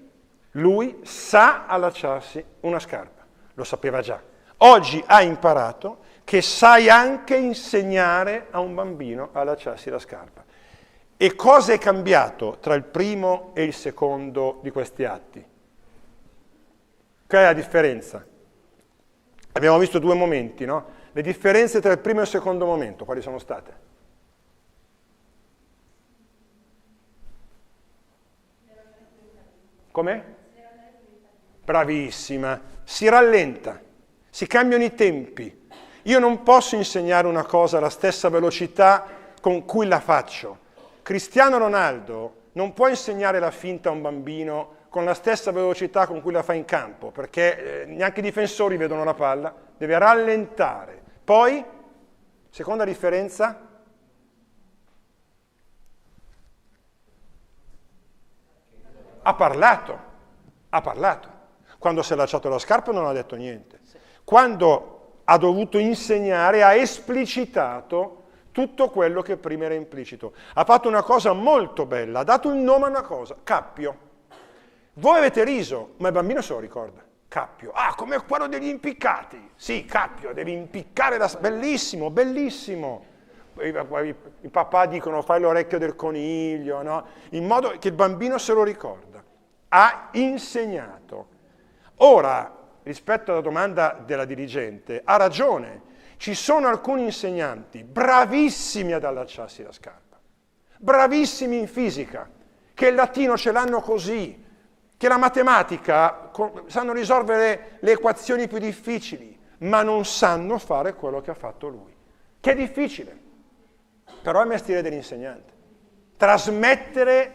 Speaker 3: Lui sa allacciarsi una scarpa, lo sapeva già. Oggi ha imparato che sai anche insegnare a un bambino a allacciarsi la scarpa. E cosa è cambiato tra il primo e il secondo di questi atti? Qual è la differenza? Abbiamo visto due momenti, no? Le differenze tra il primo e il secondo momento, quali sono state? Come? Bravissima. Si rallenta, si cambiano i tempi. Io non posso insegnare una cosa alla stessa velocità con cui la faccio. Cristiano Ronaldo non può insegnare la finta a un bambino con la stessa velocità con cui la fa in campo, perché neanche i difensori vedono la palla, deve rallentare. Poi, seconda differenza, ha parlato. Quando si è allacciato la scarpa non ha detto niente. Quando ha dovuto insegnare, ha esplicitato tutto quello che prima era implicito. Ha fatto una cosa molto bella, ha dato il nome a una cosa, Cappio. Voi avete riso, ma il bambino se lo ricorda. Cappio. Ah, come quello degli impiccati. Sì, Cappio, devi impiccare la... Bellissimo, bellissimo. I papà dicono fai l'orecchio del coniglio, no? In modo che il bambino se lo ricorda. Ha insegnato. Ora, rispetto alla domanda della dirigente, ha ragione. Ci sono alcuni insegnanti bravissimi ad allacciarsi la scarpa, bravissimi in fisica, che il latino ce l'hanno così, che la matematica sanno risolvere le equazioni più difficili, ma non sanno fare quello che ha fatto lui, che è difficile, però è il mestiere dell'insegnante. Trasmettere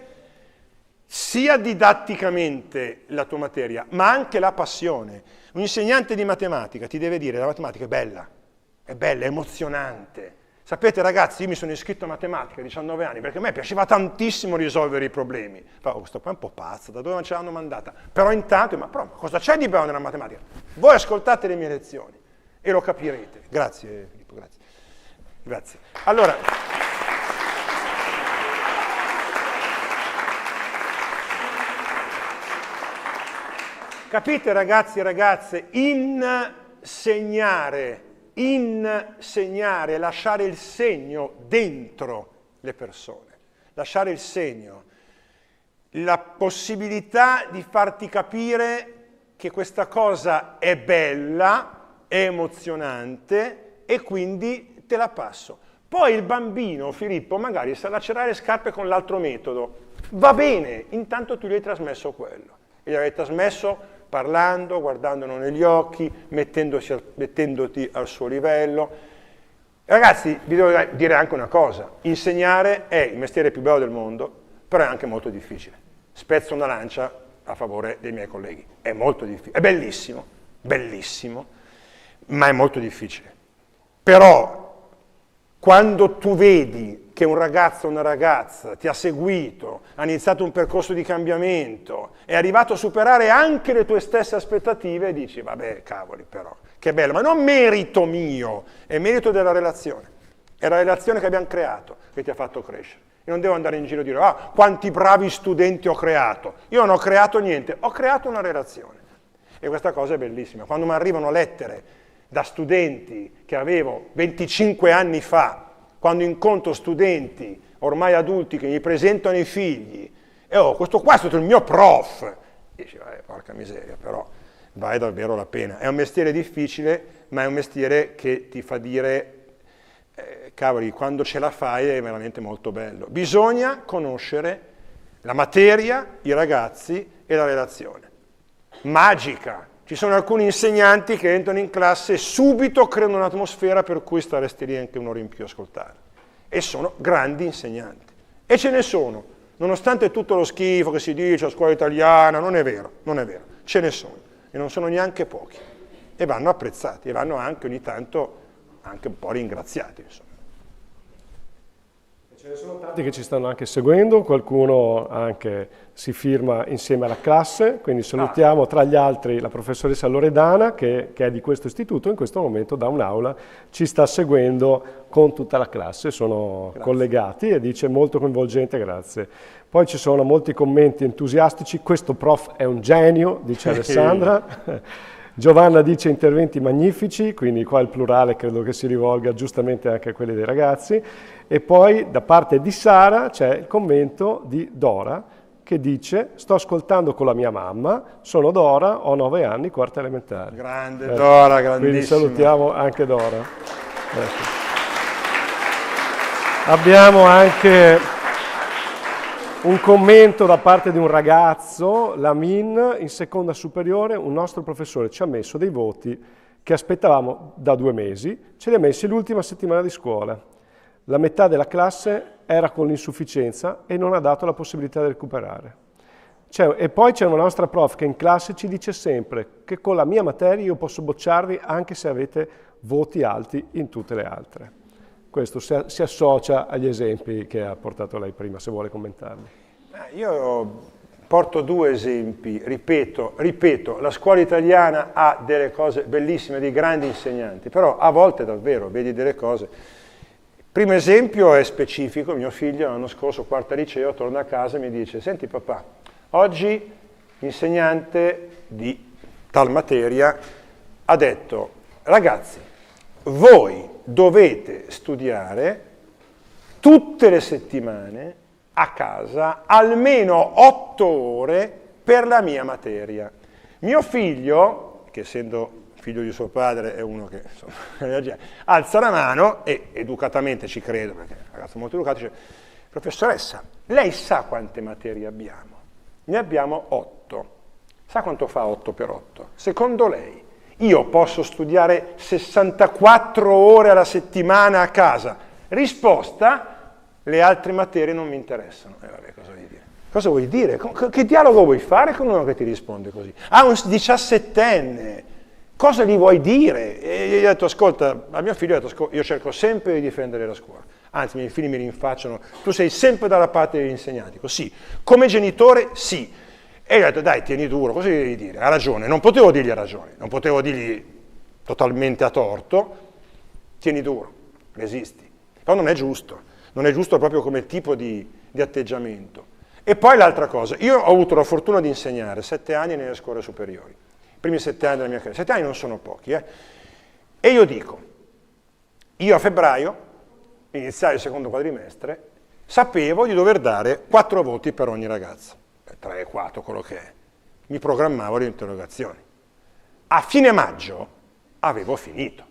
Speaker 3: sia didatticamente la tua materia, ma anche la passione. Un insegnante di matematica ti deve dire: la matematica è bella, è emozionante. Sapete ragazzi, io mi sono iscritto a matematica a 19 anni perché a me piaceva tantissimo risolvere i problemi. Questo qua è un po' pazzo, da dove ce l'hanno mandata? Però intanto, ma cosa c'è di bello nella matematica? Voi ascoltate le mie lezioni e lo capirete. Grazie Filippo, grazie. Grazie. Allora, capite ragazzi e ragazze, insegnare, lasciare il segno dentro le persone, lasciare il segno, la possibilità di farti capire che questa cosa è bella, è emozionante e quindi te la passo. Poi il bambino, Filippo, magari sa lacerare le scarpe con l'altro metodo, va bene, intanto tu gli hai trasmesso quello, e gli hai trasmesso parlando, guardandolo negli occhi, mettendoti al suo livello. Ragazzi, vi devo dire anche una cosa, insegnare è il mestiere più bello del mondo, però è anche molto difficile. Spezzo una lancia a favore dei miei colleghi, è molto difficile, è bellissimo, bellissimo, ma è molto difficile. Però quando tu vedi che un ragazzo o una ragazza ti ha seguito, ha iniziato un percorso di cambiamento, è arrivato a superare anche le tue stesse aspettative, dici, vabbè, cavoli però, che bello, ma non merito mio, è merito della relazione. È la relazione che abbiamo creato che ti ha fatto crescere. Io non devo andare in giro a dire, ah, quanti bravi studenti ho creato. Io non ho creato niente, ho creato una relazione. E questa cosa è bellissima. Quando mi arrivano lettere da studenti che avevo 25 anni fa, quando incontro studenti ormai adulti che mi presentano i figli, e questo qua è stato il mio prof, dici, porca miseria, però vale davvero la pena. È un mestiere difficile, ma è un mestiere che ti fa dire, cavoli, quando ce la fai è veramente molto bello. Bisogna conoscere la materia, i ragazzi e la relazione. Magica. Ci sono alcuni insegnanti che entrano in classe e subito creano un'atmosfera per cui staresti lì anche un'ora in più a ascoltare. E sono grandi insegnanti. E ce ne sono. Nonostante tutto lo schifo che si dice a scuola italiana, non è vero, non è vero. Ce ne sono. E non sono neanche pochi. E vanno apprezzati. E vanno anche ogni tanto anche un po' ringraziati, insomma.
Speaker 1: Ce ne sono tanti che ci stanno anche seguendo, qualcuno anche si firma insieme alla classe, quindi salutiamo tra gli altri la professoressa Loredana che è di questo istituto, in questo momento da un'aula ci sta seguendo con tutta la classe, sono collegati e dice molto coinvolgente, grazie. Poi ci sono molti commenti entusiastici, questo prof è un genio, dice Alessandra. Giovanna dice interventi magnifici, quindi qua il plurale credo che si rivolga giustamente anche a quelli dei ragazzi. E poi da parte di Sara c'è il commento di Dora che dice sto ascoltando con la mia mamma, sono Dora, ho 9 anni, quarta elementare.
Speaker 3: Grande Dora, grandissima.
Speaker 1: Quindi salutiamo anche Dora. Ecco. Abbiamo anche un commento da parte di un ragazzo, Lamin, in seconda superiore, un nostro professore ci ha messo dei voti che aspettavamo da 2 mesi, ce li ha messi l'ultima settimana di scuola. La metà della classe era con l'insufficienza e non ha dato la possibilità di recuperare. E poi c'è una nostra prof che in classe ci dice sempre che con la mia materia io posso bocciarvi anche se avete voti alti in tutte le altre. Questo si associa agli esempi che ha portato lei prima, se vuole commentarli.
Speaker 3: Io porto due esempi, ripeto, la scuola italiana ha delle cose bellissime, dei grandi insegnanti, però a volte davvero vedi delle cose. Primo esempio è specifico, mio figlio l'anno scorso, quarta liceo, torna a casa e mi dice: senti papà, oggi l'insegnante di tal materia ha detto: ragazzi, voi dovete studiare tutte le settimane a casa almeno 8 ore per la mia materia. Mio figlio, che essendo figlio di suo padre è uno che insomma, alza la mano e educatamente ci credo, perché è un ragazzo molto educato, dice: professoressa, lei sa quante materie abbiamo? Ne abbiamo 8. Sa quanto fa 8 per 8? Secondo lei io posso studiare 64 ore alla settimana a casa? Risposta: le altre materie non mi interessano. Vabbè, cosa vuoi dire? Cosa vuoi dire? Che dialogo vuoi fare con uno che ti risponde così? Ah, un 17enne, cosa gli vuoi dire? E gli ho detto: ascolta, a mio figlio ho detto: io cerco sempre di difendere la scuola. Anzi, i miei figli mi rinfacciano: tu sei sempre dalla parte degli insegnanti. Così, come genitore, sì. E gli ho detto: dai, tieni duro, cosa gli devi dire? Ha ragione. Non potevo dirgli ha ragione, non potevo dirgli totalmente a torto. Tieni duro, resisti. Però non è giusto. Non è giusto proprio come tipo di atteggiamento. E poi l'altra cosa, io ho avuto la fortuna di insegnare 7 anni nelle scuole superiori, i primi 7 anni della mia carriera. 7 anni non sono pochi, E io dico, io a febbraio, iniziare il secondo quadrimestre, sapevo di dover dare 4 voti per ogni ragazzo, 3 e 4, quello che è. Mi programmavo le interrogazioni. A fine maggio avevo finito.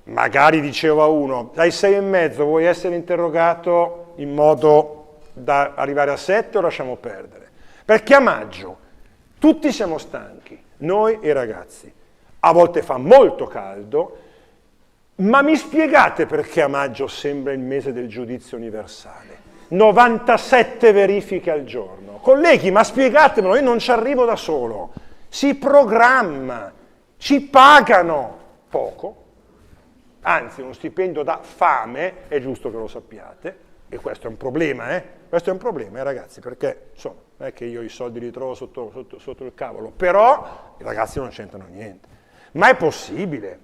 Speaker 3: Magari dicevo a uno: dai 6,5 vuoi essere interrogato in modo da arrivare a 7 o lasciamo perdere? Perché a maggio tutti siamo stanchi, noi e i ragazzi. A volte fa molto caldo, ma mi spiegate perché a maggio sembra il mese del giudizio universale? 97 verifiche al giorno. Colleghi, ma spiegatemelo, io non ci arrivo da solo. Si programma, ci pagano poco. Anzi, uno stipendio da fame, è giusto che lo sappiate, e questo è un problema, Questo è un problema, ragazzi, perché, insomma, non è che io i soldi li trovo sotto il cavolo, però i ragazzi non c'entrano niente. Ma è possibile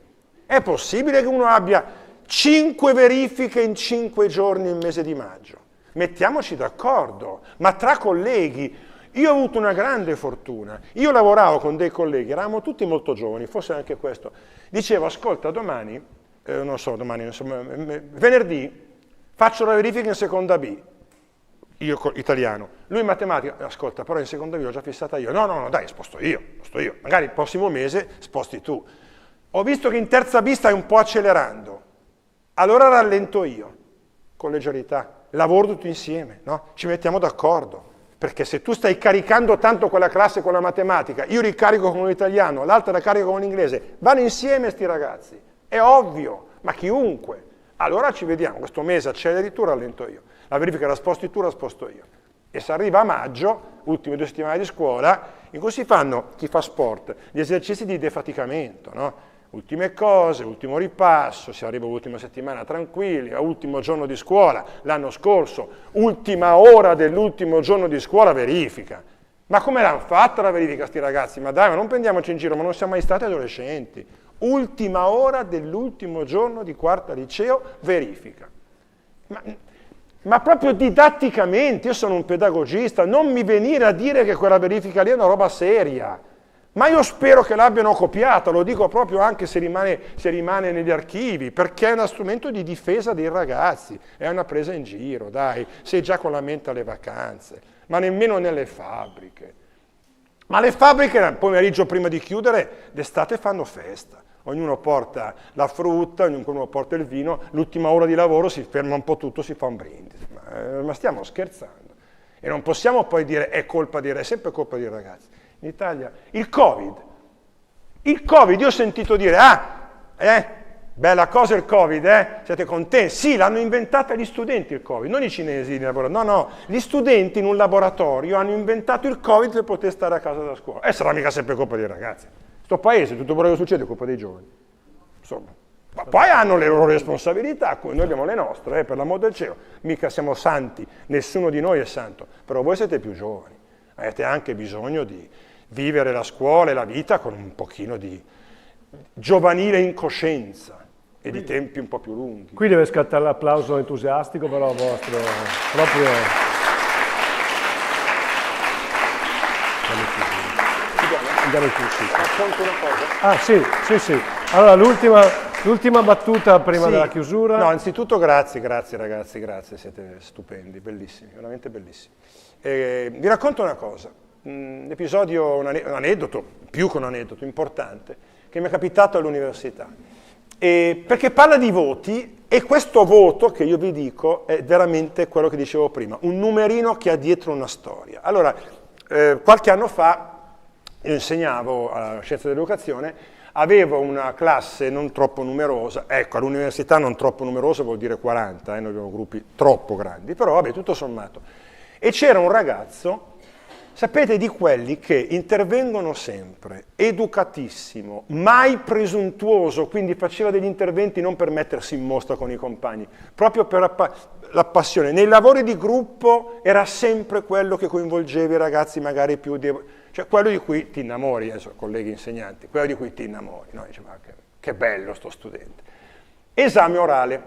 Speaker 3: che uno abbia 5 verifiche in 5 giorni il mese di maggio? Mettiamoci d'accordo, ma tra colleghi. Io ho avuto una grande fortuna, io lavoravo con dei colleghi, eravamo tutti molto giovani, forse anche questo. Dicevo: ascolta, domani, venerdì faccio la verifica in seconda B, io italiano, lui in matematica. Ascolta, però in seconda B l'ho già fissata io. No, dai, sposto io, magari il prossimo mese sposti tu. Ho visto che in terza B stai un po' accelerando, allora rallento io, con leggerità, lavoro tutti insieme, no? Ci mettiamo d'accordo, perché se tu stai caricando tanto quella classe con la matematica, io ricarico con l'italiano, l'altra la carico con l'inglese, vanno insieme sti ragazzi. È ovvio, ma chiunque. Allora ci vediamo, questo mese acceleri tu, rallento io. La verifica la sposti tu, la sposto io. E si arriva a maggio, ultime 2 settimane di scuola, in cui si fanno, chi fa sport, gli esercizi di defaticamento, no? Ultime cose, ultimo ripasso, si arriva all'ultima settimana tranquilli, a ultimo giorno di scuola, l'anno scorso, ultima ora dell'ultimo giorno di scuola, verifica. Ma come l'hanno fatta la verifica sti ragazzi? Ma dai, ma non prendiamoci in giro, ma non siamo mai stati adolescenti. Ultima ora dell'ultimo giorno di quarta liceo, verifica. Ma proprio didatticamente, io sono un pedagogista, non mi venire a dire che quella verifica lì è una roba seria. Ma io spero che l'abbiano copiata, lo dico proprio anche se rimane negli archivi, perché è uno strumento di difesa dei ragazzi, è una presa in giro, dai, sei già con la mente alle vacanze, ma nemmeno nelle fabbriche. Ma le fabbriche, il pomeriggio prima di chiudere, d'estate fanno festa. Ognuno porta la frutta, ognuno porta il vino, l'ultima ora di lavoro si ferma un po' tutto, si fa un brindisi. Ma stiamo scherzando. E non possiamo poi dire è sempre colpa dei ragazzi. In Italia, il Covid, io ho sentito dire, bella cosa il Covid, siete contenti? Sì, l'hanno inventata gli studenti il Covid, non i cinesi. No, gli studenti in un laboratorio hanno inventato il Covid per poter stare a casa da scuola. E sarà mica sempre colpa dei ragazzi. Sto paese, tutto quello che succede è colpa dei giovani. Insomma, ma poi hanno le loro responsabilità, noi abbiamo le nostre, per l'amor del cielo. Mica siamo santi, nessuno di noi è santo, però voi siete più giovani. avete anche bisogno di vivere la scuola e la vita con un pochino di giovanile incoscienza e di tempi un po' più lunghi.
Speaker 1: Qui deve scattare l'applauso entusiastico però vostro, proprio... Andiamo in chiusura.
Speaker 3: Racconto una cosa?
Speaker 1: Ah sì. Allora l'ultima battuta prima della chiusura.
Speaker 3: No, anzitutto grazie ragazzi, siete stupendi, bellissimi, veramente bellissimi. Vi racconto una cosa, un episodio, un aneddoto, più che un aneddoto, importante, che mi è capitato all'università. Perché parla di voti e questo voto che io vi dico è veramente quello che dicevo prima, un numerino che ha dietro una storia. Allora, qualche anno fa io insegnavo alla scienza dell'educazione, avevo una classe non troppo numerosa, ecco, all'università non troppo numerosa vuol dire 40, noi abbiamo gruppi troppo grandi, però vabbè, tutto sommato. E c'era un ragazzo, sapete, di quelli che intervengono sempre, educatissimo, mai presuntuoso, quindi faceva degli interventi non per mettersi in mostra con i compagni, proprio per la passione. Nei lavori di gruppo era sempre quello che coinvolgeva i ragazzi magari più cioè quello di cui ti innamori, adesso colleghi insegnanti, quello di cui ti innamori, no? Dice, ma che bello sto studente. Esame orale.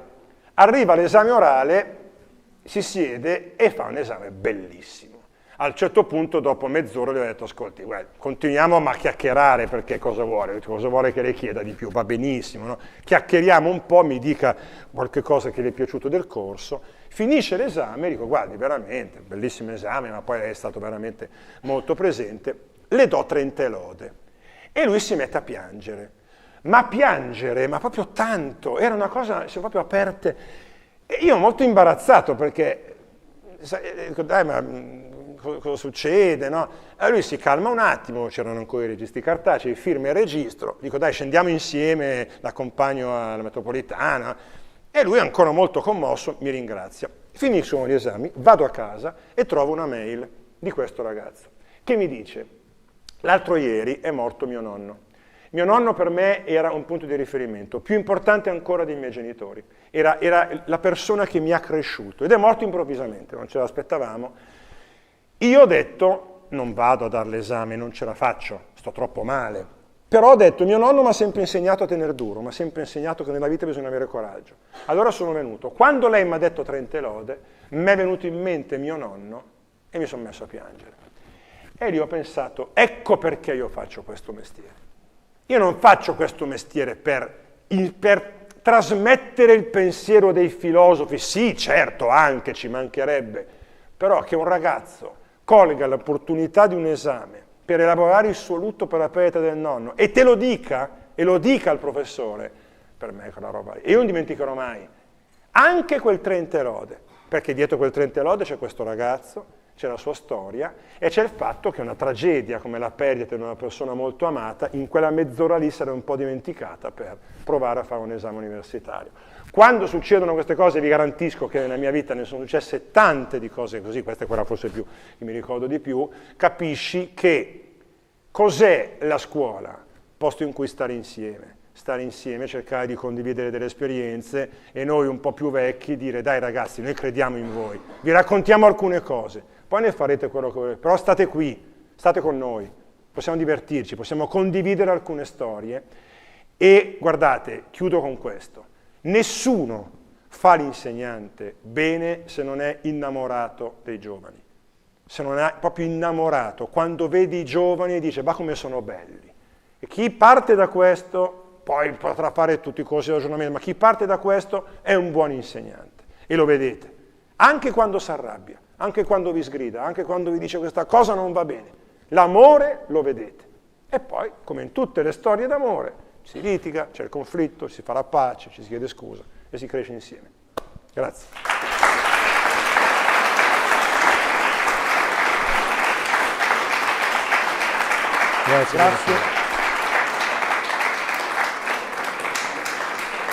Speaker 3: Arriva l'esame orale, si siede e fa un esame bellissimo. A un certo punto, dopo mezz'ora, gli ho detto, ascolti, guarda, continuiamo a chiacchierare, perché cosa vuole? Cosa vuole che le chieda di più? Va benissimo, no? Chiacchieriamo un po', mi dica qualche cosa che le è piaciuto del corso. Finisce l'esame, dico, guardi, veramente, bellissimo esame, ma poi lei è stato veramente molto presente, le do 30 lode. E lui si mette a piangere, ma proprio tanto, era una cosa, si sono proprio aperte. E io molto imbarazzato, perché, dico, dai, ma cosa succede, no? E lui si calma un attimo, c'erano ancora i registri cartacei, firma il registro, dico, dai, scendiamo insieme, l'accompagno alla metropolitana. E lui, ancora molto commosso, mi ringrazia. Finiscono gli esami, vado a casa e trovo una mail di questo ragazzo che mi dice: l'altro ieri è morto mio nonno. Mio nonno per me era un punto di riferimento, più importante ancora dei miei genitori. Era la persona che mi ha cresciuto ed è morto improvvisamente, non ce l'aspettavamo. Io ho detto, non vado a dare l'esame, non ce la faccio, sto troppo male. Però ho detto, mio nonno mi ha sempre insegnato a tenere duro, mi ha sempre insegnato che nella vita bisogna avere coraggio. Allora sono venuto. Quando lei mi ha detto 30 lode, mi è venuto in mente mio nonno e mi sono messo a piangere. E lì ho pensato, ecco perché io faccio questo mestiere. Io non faccio questo mestiere per trasmettere il pensiero dei filosofi, sì, certo, anche ci mancherebbe, però che un ragazzo colga l'opportunità di un esame per elaborare il suo lutto per la perdita del nonno e te lo dica, e lo dica al professore, per me è quella roba lì. E io non dimenticherò mai anche quel 30 lode, perché dietro quel 30 lode c'è questo ragazzo, c'è la sua storia e c'è il fatto che una tragedia come la perdita di una persona molto amata, in quella mezz'ora lì sarà un po' dimenticata per provare a fare un esame universitario. Quando succedono queste cose vi garantisco che nella mia vita ne sono successe tante di cose così, questa è quella forse più che mi ricordo di più, capisci che cos'è la scuola? Posto in cui stare insieme, cercare di condividere delle esperienze e noi un po' più vecchi dire dai ragazzi, noi crediamo in voi, vi raccontiamo alcune cose, poi ne farete quello che volete, però state qui, state con noi, possiamo divertirci, possiamo condividere alcune storie e guardate, chiudo con questo. Nessuno fa l'insegnante bene se non è innamorato dei giovani, se non è proprio innamorato, quando vedi i giovani dice ma come sono belli. E chi parte da questo, poi potrà fare tutti i corsi di ragionamento, ma chi parte da questo è un buon insegnante. E lo vedete, anche quando si arrabbia, anche quando vi sgrida, anche quando vi dice questa cosa non va bene. L'amore lo vedete. E poi, come in tutte le storie d'amore, si litiga, c'è il conflitto, si fa la pace, ci si chiede scusa e si cresce insieme. Grazie.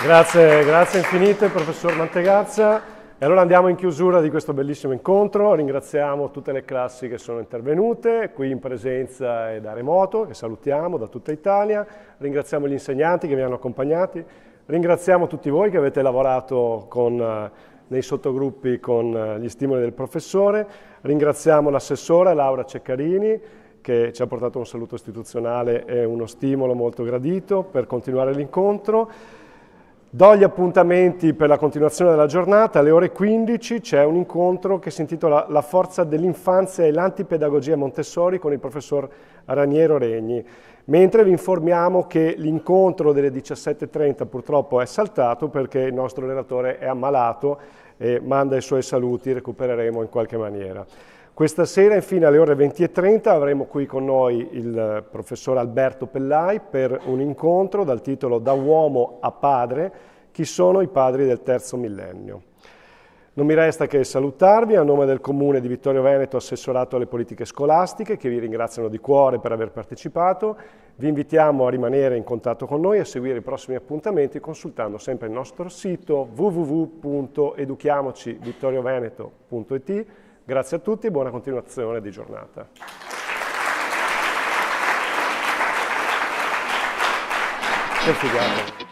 Speaker 1: Grazie infinite, professor Mantegazza. E allora andiamo in chiusura di questo bellissimo incontro. Ringraziamo tutte le classi che sono intervenute, qui in presenza e da remoto, che salutiamo da tutta Italia. Ringraziamo gli insegnanti che mi hanno accompagnati. Ringraziamo tutti voi che avete lavorato con nei sottogruppi con gli stimoli del professore. Ringraziamo l'assessora Laura Ceccarini, che ci ha portato un saluto istituzionale e uno stimolo molto gradito per continuare l'incontro. Do gli appuntamenti per la continuazione della giornata. Alle ore 15 c'è un incontro che si intitola La forza dell'infanzia e l'antipedagogia Montessori con il professor Raniero Regni. Mentre vi informiamo che l'incontro delle 17:30 purtroppo è saltato perché il nostro relatore è ammalato e manda i suoi saluti, recupereremo in qualche maniera. Questa sera, infine, alle ore 20:30 avremo qui con noi il professor Alberto Pellai per un incontro dal titolo Da uomo a padre, chi sono i padri del terzo millennio. Non mi resta che salutarvi a nome del Comune di Vittorio Veneto, assessorato alle politiche scolastiche, che vi ringraziano di cuore per aver partecipato. Vi invitiamo a rimanere in contatto con noi e a seguire i prossimi appuntamenti consultando sempre il nostro sito www.educhiamocivittorioveneto.it. Grazie a tutti e buona continuazione di giornata. Che figata.